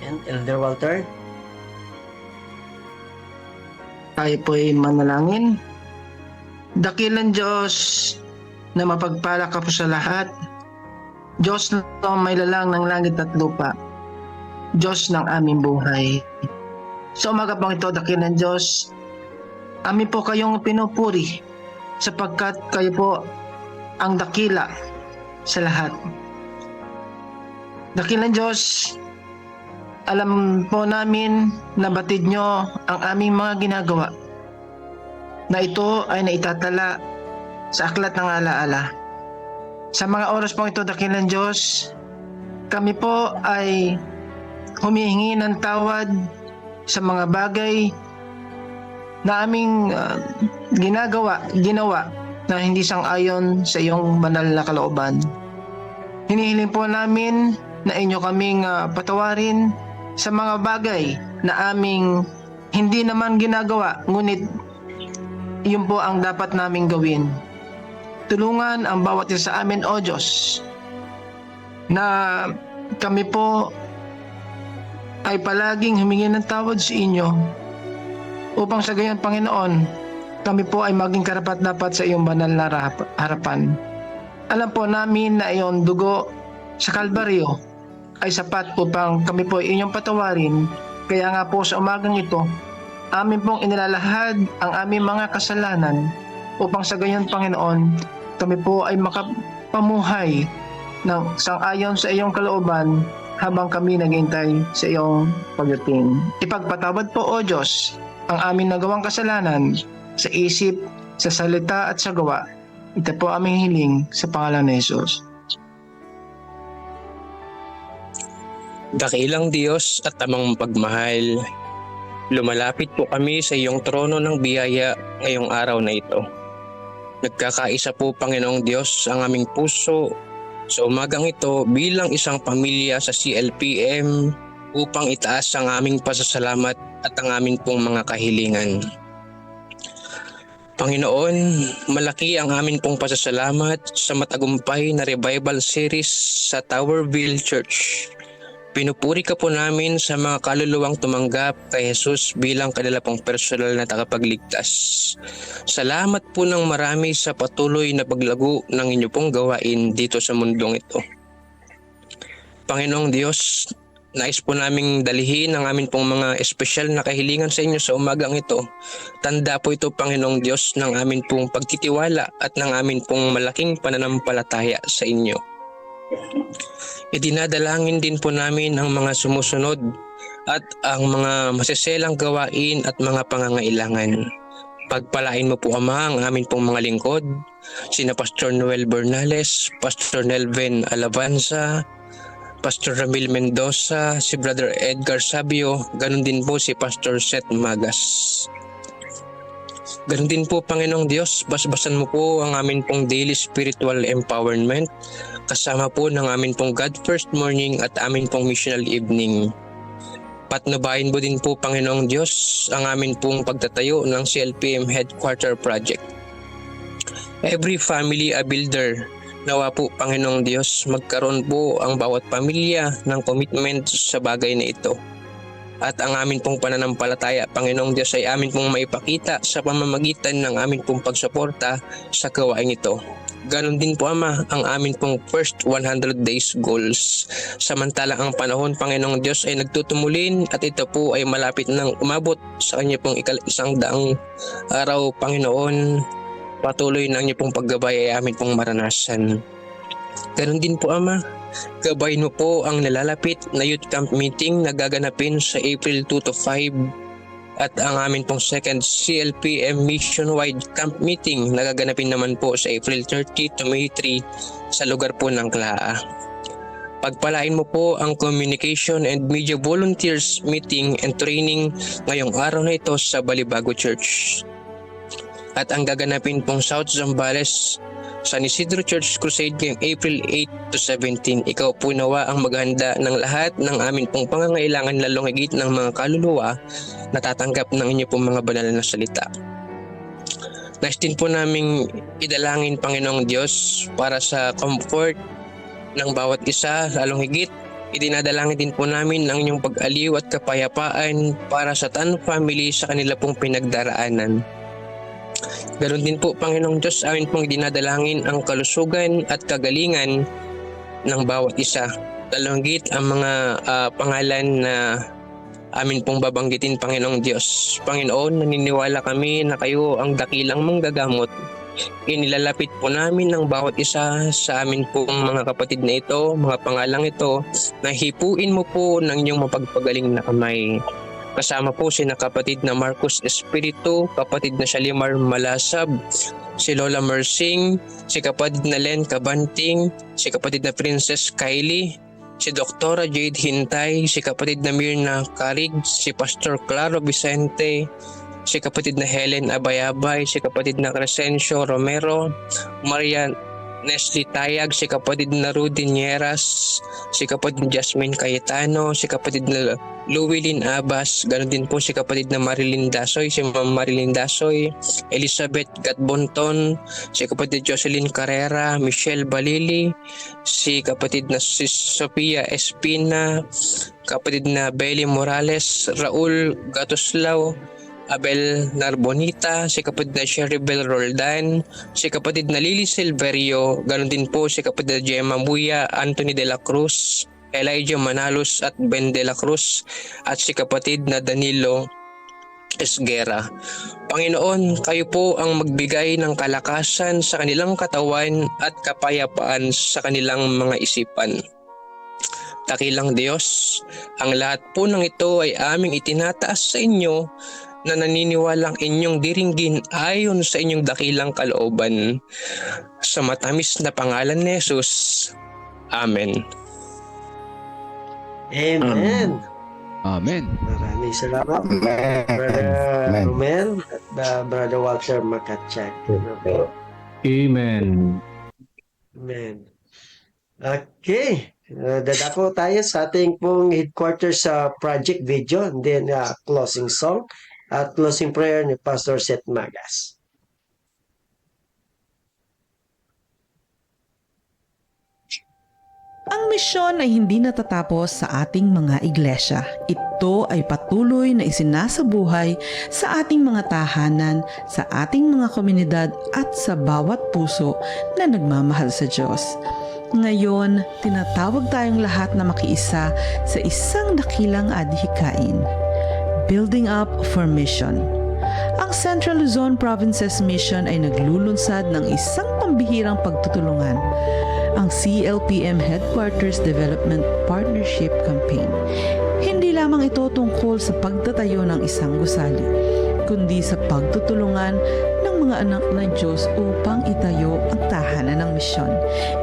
And Elder Walter. Tayo po'y manalangin. Dakilang Diyos na mapagpala ka po sa lahat. Diyos na may lalang ng langit at lupa. Diyos ng aming buhay. Sa umaga pong ito, dakilang Diyos, amin po kayong pinupuri sapagkat kayo po ang dakila sa lahat. Dakilang Diyos, alam po namin na batid nyo ang aming mga ginagawa na ito ay naitatala sa aklat ng alaala. Sa mga oras pong ito, dakilang Diyos, kami po ay humihingi ng tawad sa mga bagay na aming ginawa na hindi sang-ayon sa iyong banal na kalooban. Hinihiling po namin na inyo kaming patawarin sa mga bagay na aming hindi naman ginagawa, ngunit iyon po ang dapat naming gawin. Tulungan ang bawat isa sa amin, O Diyos, na kami po ay palaging humingi ng tawad sa inyo upang sa gayon, Panginoon, kami po ay maging karapat-dapat sa iyong banal na harapan. Alam po namin na iyong dugo sa Kalbaryo ay sapat upang kami po ay inyong patawarin. Kaya nga po sa umagang ito, amin pong inilalahad ang aming mga kasalanan upang sa gayon, Panginoon, kami po ay makapamuhay ng sang-ayon sa iyong kalooban habang kami naghihintay sa iyong pagdating. Ipagpatawad po, O Diyos, ang aming nagawang kasalanan sa isip, sa salita at sa gawa. Ito po aming hiling sa pangalan ni Jesus. Dakilang Diyos at amang pagmahal, lumalapit po kami sa iyong trono ng biyaya ngayong araw na ito. Nagkakaisa po, Panginoong Diyos, ang aming puso sa umagang ito bilang isang pamilya sa CLPM upang itaas ang aming pasasalamat at ang aming pong mga kahilingan. Panginoon, malaki ang amin pong pasasalamat sa matagumpay na revival series sa Towerville Church. Pinupuri ka po namin sa mga kaluluwang tumanggap kay Jesus bilang kanila pong personal na tagapagligtas. Salamat po ng marami sa patuloy na paglago ng inyo pong gawain dito sa mundong ito. Panginoong Diyos, nais po naming dalihin ang amin pong mga espesyal na kahilingan sa inyo sa umagang ito. Tanda po ito, Panginoong Diyos, ng amin pong pagtitiwala at ng amin pong malaking pananampalataya sa inyo. Idinadalangin din po namin ang mga sumusunod at ang mga masiselang gawain at mga pangangailangan. Pagpalain mo po, Ama, ang amin pong mga lingkod, sina Pastor Noel Bernales, Pastor Nelven Alabanza, Pastor Ramil Mendoza, si Brother Edgar Sabio, ganun din po si Pastor Seth Magas. Ganun din po, Panginoong Diyos, basbasan mo po ang amin pong daily spiritual empowerment, kasama po ng amin pong God First Morning at amin pong missional evening. Patnubayan mo din po, Panginoong Diyos, ang amin pong pagtatayo ng CLPM Headquarter Project. Every family a builder. Nawa po, Panginoong Diyos, magkaroon po ang bawat pamilya ng commitment sa bagay na ito. At ang amin pong pananampalataya, Panginoong Diyos, ay amin pong maipakita sa pamamagitan ng amin pong pagsuporta sa gawain ito. Ganon din po, Ama, ang amin pong first 100 days goals. Samantalang ang panahon, Panginoong Diyos, ay nagtutumulin at ito po ay malapit nang umabot sa kanya pong 100 araw, Panginoon. Patuloy na ang inyong pong paggabay ay amin pong maranasan. Ganon din po, Ama, gabayin mo po ang nalalapit na youth camp meeting na gaganapin sa April 2 to 5 at ang amin pong second CLPM Mission-wide camp meeting na gaganapin naman po sa April 30 to May 3 sa lugar po ng Klaa. Pagpalain mo po ang Communication and Media Volunteers Meeting and Training ngayong araw na ito sa Balibago Church. At ang gaganapin pong South Zambales San Isidro Church Crusade ngayong April 8 to 17. Ikaw po nawa ang maghanda ng lahat ng amin pong pangangailangan, lalong higit ng mga kaluluwa na tatanggap ng inyo pong mga banal na salita. Nais din po naming idalangin, Panginoong Diyos, para sa comfort ng bawat isa, lalong higit Idinadalangin din po namin ang inyong pag-aliw at kapayapaan para sa Tan family sa kanila pong pinagdaraanan. Ganon din po, Panginoong Diyos, amin pong idinadalangin ang kalusugan at kagalingan ng bawat isa. Lalonggit ang mga pangalan na amin pong babanggitin, Panginoong Diyos. Panginoon, naniniwala kami na kayo ang dakilang manggagamot. Inilalapit po namin ang bawat isa sa amin pong mga kapatid na ito, mga pangalang ito, na hipuin mo po ng inyong mapagpagaling na kamay. Kasama po si na kapatid na Marcos Espiritu, kapatid na Shalimar Malasab, si Lola Mersing, si kapatid na Len Cabanting, si kapatid na Princess Kylie, si Doktora Jade Hintay, si kapatid na Mirna Carig, si Pastor Claro Vicente, si kapatid na Helen Abayabay, si kapatid na Crescencio Romero, Maria Nestle Tayag, si kapatid na Rudy Nieras, si kapatid na Jasmine Cayetano, si kapatid na Llewellyn Abbas, ganoon din po si kapatid na Marilyn Dasoy, si Ma'am Marilyn Dasoy, Elizabeth Gatbonton, si kapatid Jocelyn Carrera, Michelle Balili, si kapatid na si Sofia Espina, kapatid na Belly Morales, Raul Gatuslao, Abel Narbonita, si kapatid na Sheribel Roldan, si kapatid na Lily Silverio, ganoon din po si kapatid na Gemma Muya, Anthony de la Cruz, Elijah Manalos at Ben de la Cruz, at si kapatid na Danilo Esguera. Panginoon, kayo po ang magbigay ng kalakasan sa kanilang katawan at kapayapaan sa kanilang mga isipan. Dakilang Diyos, ang lahat po ng ito ay aming itinataas sa inyo na naniniwalang inyong diringgin ayon sa inyong dakilang kalooban. Sa matamis na pangalan ni Jesus. Amen. Amen. Amen. Maraming salamat, Amen. Brother Amen. Romel at Brother Walter Makatchak. Amen. Amen. Okay. Dadako tayo sa ating pong headquarters sa project video and then closing song at closing prayer ni Pastor Seth Magas. Ang misyon ay hindi natatapos sa ating mga iglesia. Ito ay patuloy na isinasabuhay sa ating mga tahanan, sa ating mga komunidad at sa bawat puso na nagmamahal sa Diyos. Ngayon, tinatawag tayong lahat na makiisa sa isang dakilang adhikain. Building up for mission. Ang Central Luzon Provinces Mission ay naglulunsad ng isang pambihirang pagtutulungan, ang CLPM Headquarters Development Partnership Campaign. Hindi lamang ito tungkol sa pagtatayo ng isang gusali, kundi sa pagtutulungan ng mga anak ng Diyos upang itayo ang tahanan ng misyon.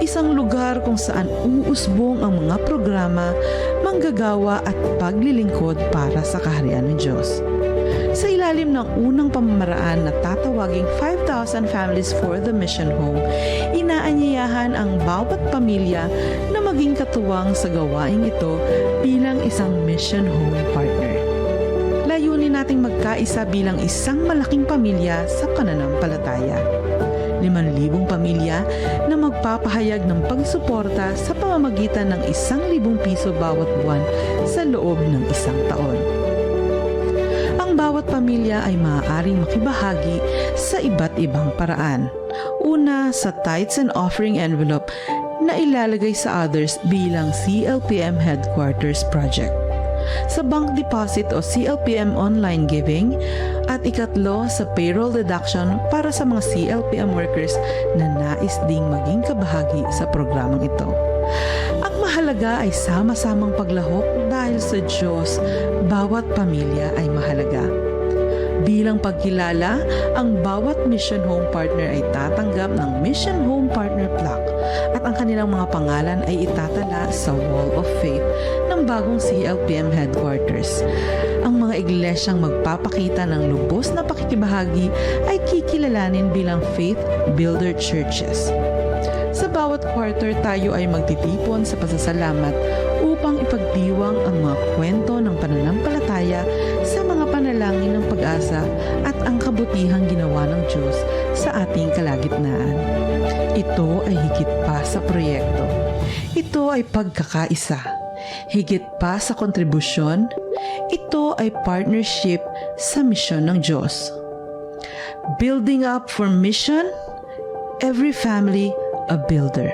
Isang lugar kung saan uusbong ang mga programa, manggagawa at paglilingkod para sa kaharian ng Diyos. Sa ilalim ng unang pamamaraan na tatawaging 5,000 Families for the Mission Home, inaanyayahan ang bawat pamilya na maging katuwang sa gawaing ito bilang isang Mission Home partner. Layunin nating magkaisa bilang isang malaking pamilya sa pananampalataya. 5,000 pamilya na magpapahayag ng pagsuporta sa pamamagitan ng 1,000 piso bawat buwan sa loob ng isang taon. Ang bawat pamilya ay maaaring makibahagi sa iba't ibang paraan. Una, sa tithes and offering envelope na ilalagay sa others bilang CLPM Headquarters Project. Sa bank deposit o CLPM online giving, at ikatlo sa payroll deduction para sa mga CLPM workers na nais ding maging kabahagi sa programang ito. Ang mahalaga ay sama-samang paglahok dahil sa Diyos, bawat pamilya ay mahalaga. Bilang pagkilala, ang bawat Mission Home Partner ay tatanggap ng Mission Home Partner Plaque at ang kanilang mga pangalan ay itatala sa Wall of Faith ng bagong CLPM Headquarters. Ang mga iglesyang magpapakita ng lubos na pakikibahagi ay kikilalanin bilang Faith Builder Churches. Sa bawat quarter, tayo ay magtitipon sa pasasalamat upang ipagdiwang ang mga kwento ng pananampalataya sa mga panalangin ng pag-asa at ang kabutihang ginawa ng Diyos sa ating kalagitnaan. Ito ay higit pa sa proyekto. Ito ay pagkakaisa. Higit pa sa kontribusyon, ito ay partnership sa misyon ng Diyos. Building up for mission, every family a builder.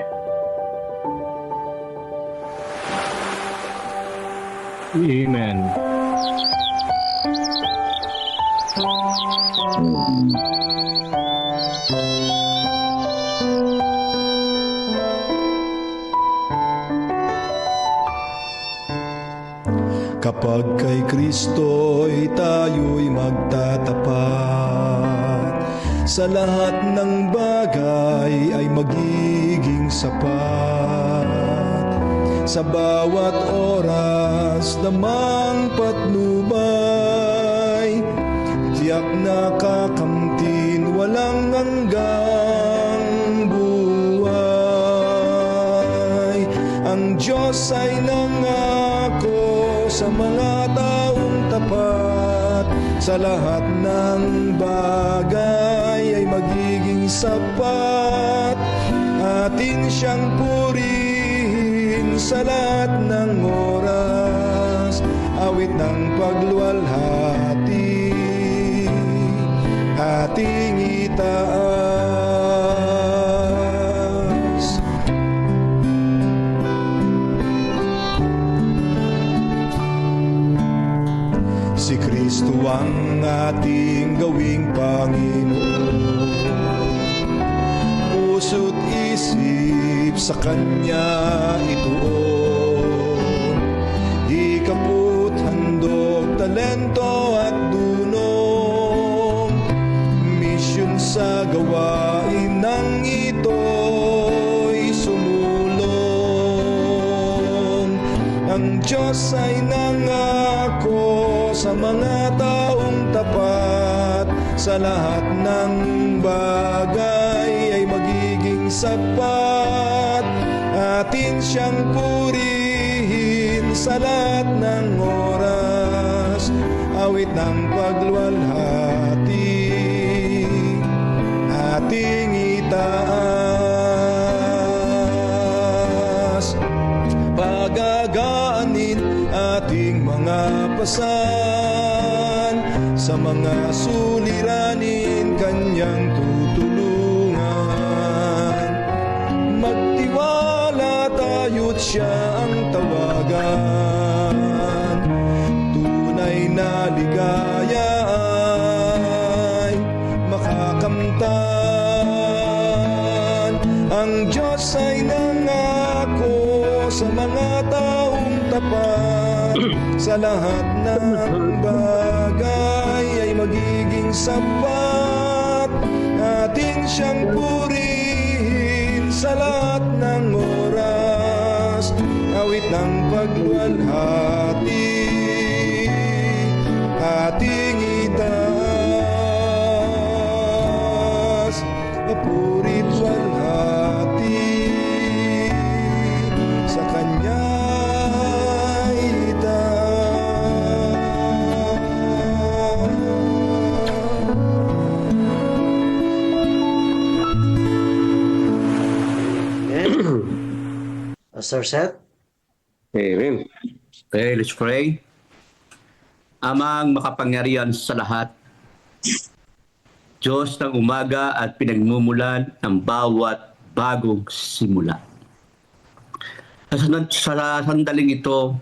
Amen. Kapag kay Kristo'y tayo'y magtatapat, sa lahat ng bagay ay magiging sapat. Sa bawat oras namang patnubay, tiyak na kakamtin walang hanggang buhay. Ang Diyos ay nangako sa mga taong tapat, sa lahat ng bagay ay magiging sapat. Atin siyang purihin sa lahat ng oras, awit ng pagluwalhati ating itaas. Si Kristo ang ating gawing Panginoon, puso't isip sa Kanya ituon. Di kaput, handog, talento at dunong, misyon sa gawain ng ito'y sumulong. Ang Diyos ay nangako sa mga taong tapat, sa lahat ng bagay ay magiging sapat. Atin siyang purihin sa lahat ng oras, awit ng pagluwalhati ating itaas. Pagagaanin ating mga pasan, sa mga suliranin Kanyang tutulungan. Magtiwala tayo't Siya ang tawagan, tunay na ligaya ay makakamtan. Ang Diyos ay nangako sa mga taong tapat, sa lahat ng bagay ay magiging sapat. Atin siyang purihin sa lahat ng oras, awit ng pagluwalhati ating itaas. Papuri't walhati sa Kanya Pastor Seth? Amen. Okay, let's pray. Amang makapangyarihan sa lahat, Diyos ng umaga at pinagmumulan ng bawat bagong simula. Sa sandaling ito,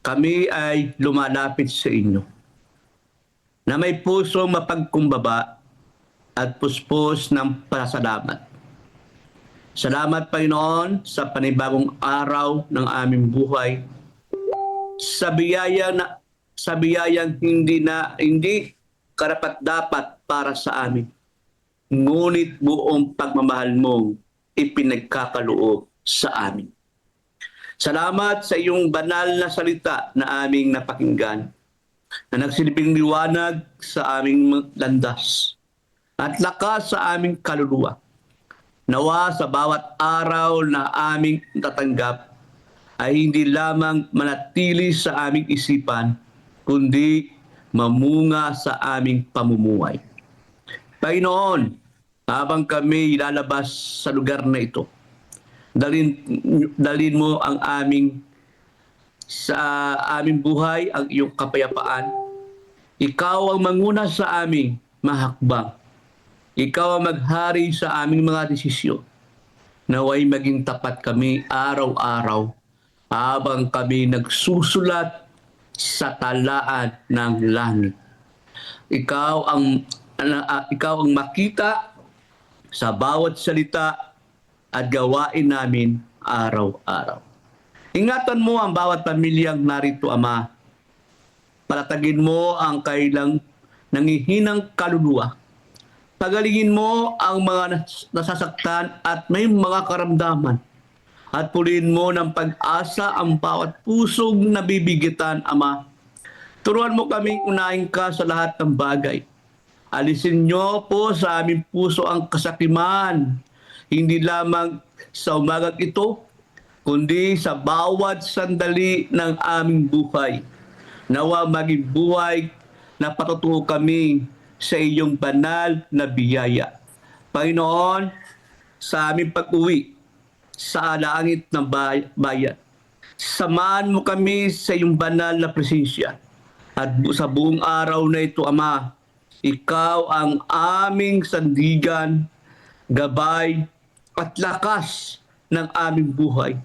kami ay lumalapit sa inyo na may pusong mapagkumbaba at puspos ng pasalamat. Salamat, Panginoon, sa panibagong araw ng aming buhay. Sa biyayang hindi karapat-dapat para sa amin. Ngunit buong pagmamahal mong ipinagkakaloob sa amin. Salamat sa iyong banal na salita na aming napakinggan, na nagsilbing liwanag sa aming landas at lakas sa aming kaluluwa. Nawa sa bawat araw na aming tatanggap ay hindi lamang manatili sa aming isipan, kundi mamunga sa aming pamumuhay. Panginoon, habang kami ilalabas sa lugar na ito, dalin mo ang aming sa aming buhay ang iyong kapayapaan. Ikaw ang manguna sa aming mahakbang. Ikaw ang maghari sa aming mga desisyon. Naway maging tapat kami araw-araw habang kami nagsusulat sa talaan ng langit. Ikaw ang makita sa bawat salita at gawain namin araw-araw. Ingatan mo ang bawat pamilyang narito, Ama. Palatagin mo ang kailang nangihinang kaluluwa. Pagalingin mo ang mga nasasaktan at may mga karamdaman. At puliin mo ng pag-asa ang bawat pusong nabibigitan, Ama. Turuan mo kaming unahin ka sa lahat ng bagay. Alisin niyo po sa aming puso ang kasakiman, hindi lamang sa umagang ito, kundi sa bawat sandali ng aming buhay. Nawa maging buhay na patutuo kami sa iyong banal na biyaya. Panginoon, sa aming pag-uwi sa langit ng bayan, samahan mo kami sa iyong banal na presensya. At sa buong araw na ito, Ama, ikaw ang aming sandigan, gabay, at lakas ng aming buhay.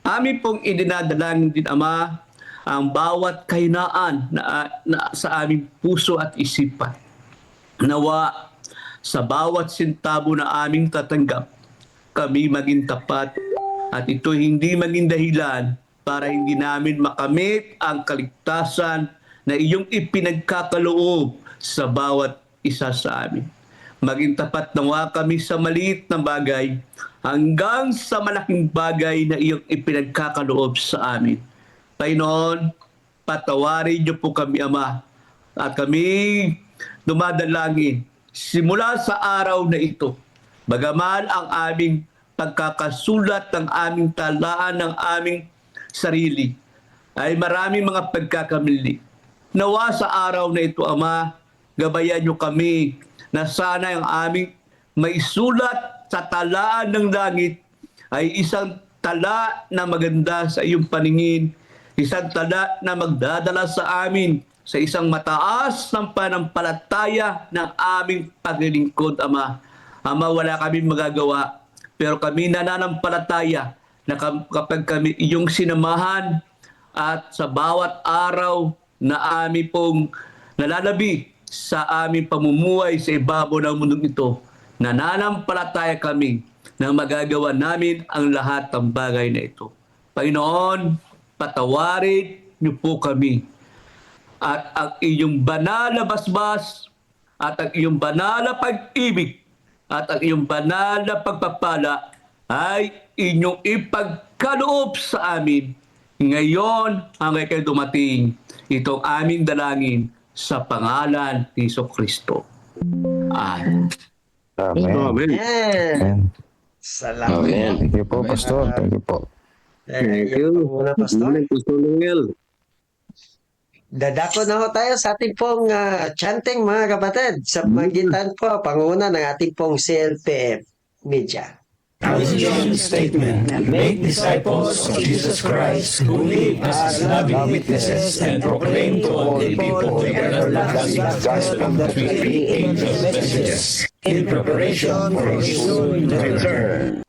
Amin pong idinadalangin din, Ama, ang bawat kahinaan na sa aming puso at isipan. Nawa, sa bawat sintabo na aming tatanggap, kami maging tapat at ito hindi maging dahilan para hindi namin makamit ang kaligtasan na iyong ipinagkakaloob sa bawat isa sa amin. Maging tapat nawa kami sa maliit na bagay hanggang sa malaking bagay na iyong ipinagkakaloob sa amin. Panginoon, patawarin niyo po kami, Ama, at kami dumadalangin simula sa araw na ito. Bagaman ang aming pagkakasulat ng aming talaan ng aming sarili ay maraming mga pagkakamali. Nawa sa araw na ito, Ama, gabayan niyo kami na sana ang aming maisulat sa talaan ng langit ay isang tala na maganda sa iyong paningin, isang tala na magdadala sa amin sa isang mataas ng panampalataya ng aming paglilingkod, Ama. Ama, wala kami magagawa, pero kami nananampalataya na kapag kami iyong sinamahan at sa bawat araw na amin pong nalalabi sa aming pamumuhay sa ibabaw ng mundong ito, nananampalataya kami na magagawa namin ang lahat ng bagay na ito. Panginoon, patawarin niyo po kami at ang iyong banal na basbas at ang iyong banal na pag-ibig at ang iyong banal na pagpapala ay inyong ipagkaloob sa amin ngayon hanggang kayo dumating. Itong aming dalangin sa pangalan ni Jesucristo. Amen. Amen. Amen. Amen. Salamat. Amen. Thank you po, Pastor. Thank you po. Thank you. Muna, Pastor. Dadako na ho tayo sa ating pong chanting, mga kapatid, sa magitan po, panguna ng ating pong CLPM Media. Our vision statement: make disciples of Jesus Christ who live as loving witnesses and proclaim to all the people the everlasting gospel that we three angels' messages in preparation for His soon return.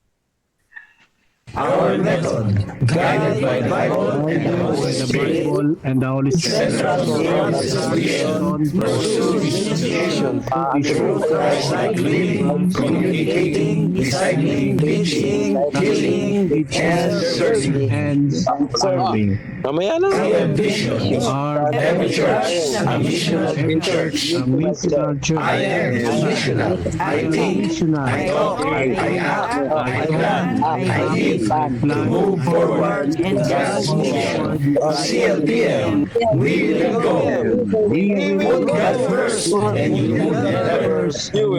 Our method, guided by the Bible and the Holy Spirit, central to our vision, pursue vision through Christ-like living, communicating, discipling, teaching, healing, and serving. We have vision. Every church, a missional church. I am a missional. I think, I talk, I act, I plan, I live to move forward in God's mission. CLPM, we will go. We put God first, and you will never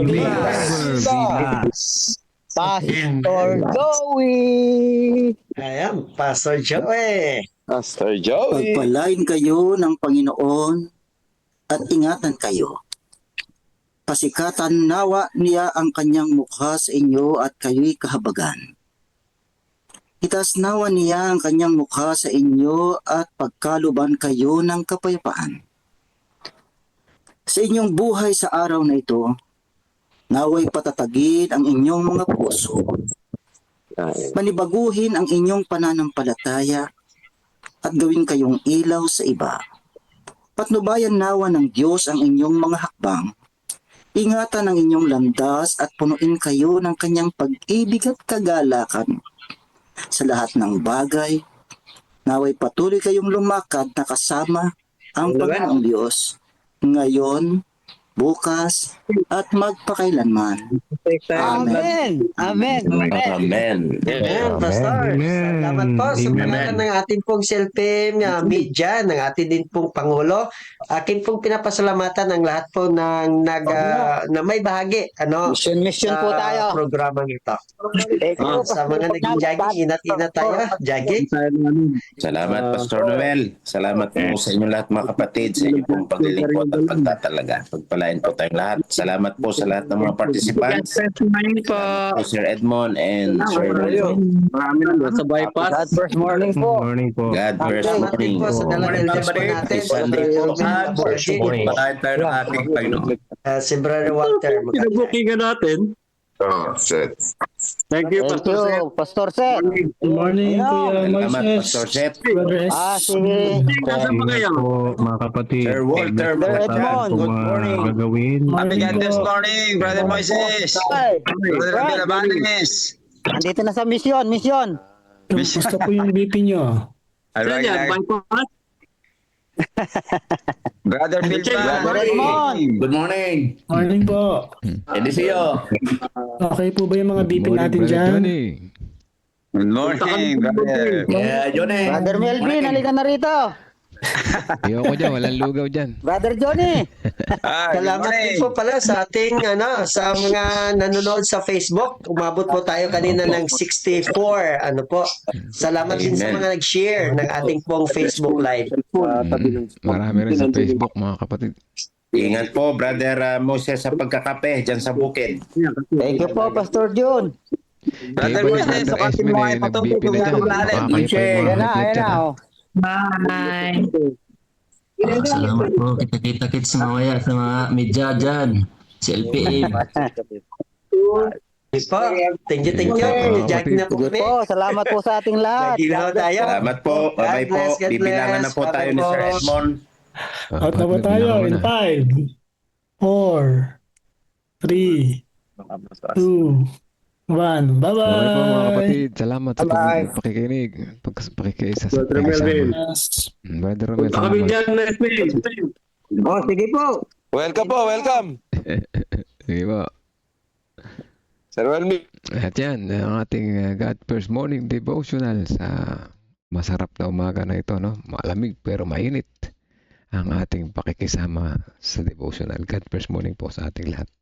be last. Pastor Joey! Ayan, Pastor Joey. Pastor Joey. Pagpalain kayo ng Panginoon at ingatan kayo. Pasikatan nawa niya ang kanyang mukha sa inyo at kayo'y kahabagan. Itaas nawa niya ang kanyang mukha sa inyo at pagkaluban kayo ng kapayapaan. Sa inyong buhay sa araw na ito, naway patatagin ang inyong mga puso. Manibaguhin ang inyong pananampalataya at gawin kayong ilaw sa iba. Patnubayan nawa ng Diyos ang inyong mga hakbang. Ingatan ang inyong landas at punuin kayo ng kanyang pag-ibig at kagalakan. Sa lahat ng bagay, naway patuloy kayong lumakad na kasama ang Panginoong Diyos, ngayon, bukas, at magpakailanman. Amen. Amen. Amen. Amen, Pastor. Salamat po sa pangalan ng ating pong Selfie Media, ng ating din pong Pangulo. Akin pong pinapasalamatan ang lahat po na may bahagi Mission po tayo. Programang ito. Sa mga naging jogging, inat-inat tayo. Jogging. Salamat, Pastor Noel. Salamat po sa inyo lahat mga kapatid, sa inyo pong paglilingkod at pagtatalaga. Pagpalain po tayong lahat. Salamat po sa lahat ng mga participants. Sir Edmond and Sir Rolando. Sa bypass. God first morning po. God first morning. Po sa dalang elders po natin. Sunday po. Patayin tayo ng ating Panginoon. Si Brother Walter. Pinabukingan natin. Thank you, Pastor Seth. Pastor Seth. Good morning, Kuya Salamat, Moises. Pastor Seth. Sige. Nasaan pa kayo? Mga kapatid. Sir Walter. Edmond, good morning. Gagawin. Happy God this morning, Brother Moises. Brother Bilabanes. Andito na sa mission. Gusto ko yung BP nyo. Saan yan? Bypass? Brother Brother Edmond. Good morning. Morning po. Eliseo. Okay po ba yung mga BP natin dyan? Good morning, brother. Yeah, Johnny. Brother Melvin, halika na rito. Ayoko dyan, walang lugaw dyan. Brother Johnny. Salamat din po pala sa ating sa mga nanonood sa Facebook. Umabot po tayo kanina ng 64. Salamat din sa mga nag-share ng ating pong Facebook Live. Marami rin sa Facebook, mga kapatid. Ingat po, Brother Moses, sa pagkakape dyan sa bukid. Thank you po, Pastor John. Brother Moises, sa kasi mo ay patuloy kung natin. Ayan na. Bye. Salamat po. Kita-kits mamaya sa mga media dyan. Si LPA. Thank you. Jogging na po kami. Salamat po sa ating lahat. Jogging na tayo. Salamat po. Bye-bye po. God bless. Bibilangan na po tayo ni Sir Edmond. Out na po tayo in 5, 4, 3, 2, 1. Bye-bye. Okay po mga kapatid. Salamat sa pakikinig. Pakikisa sa pakisama. Brother Romel, salamat. Sige po. Welcome. Sige po. Sir Welmy. At yan, ang ating God First Morning Devotional sa masarap na umaga na ito, no? Malamig pero mainit ang ating pakikisama sa devotional. God First Morning po sa ating lahat.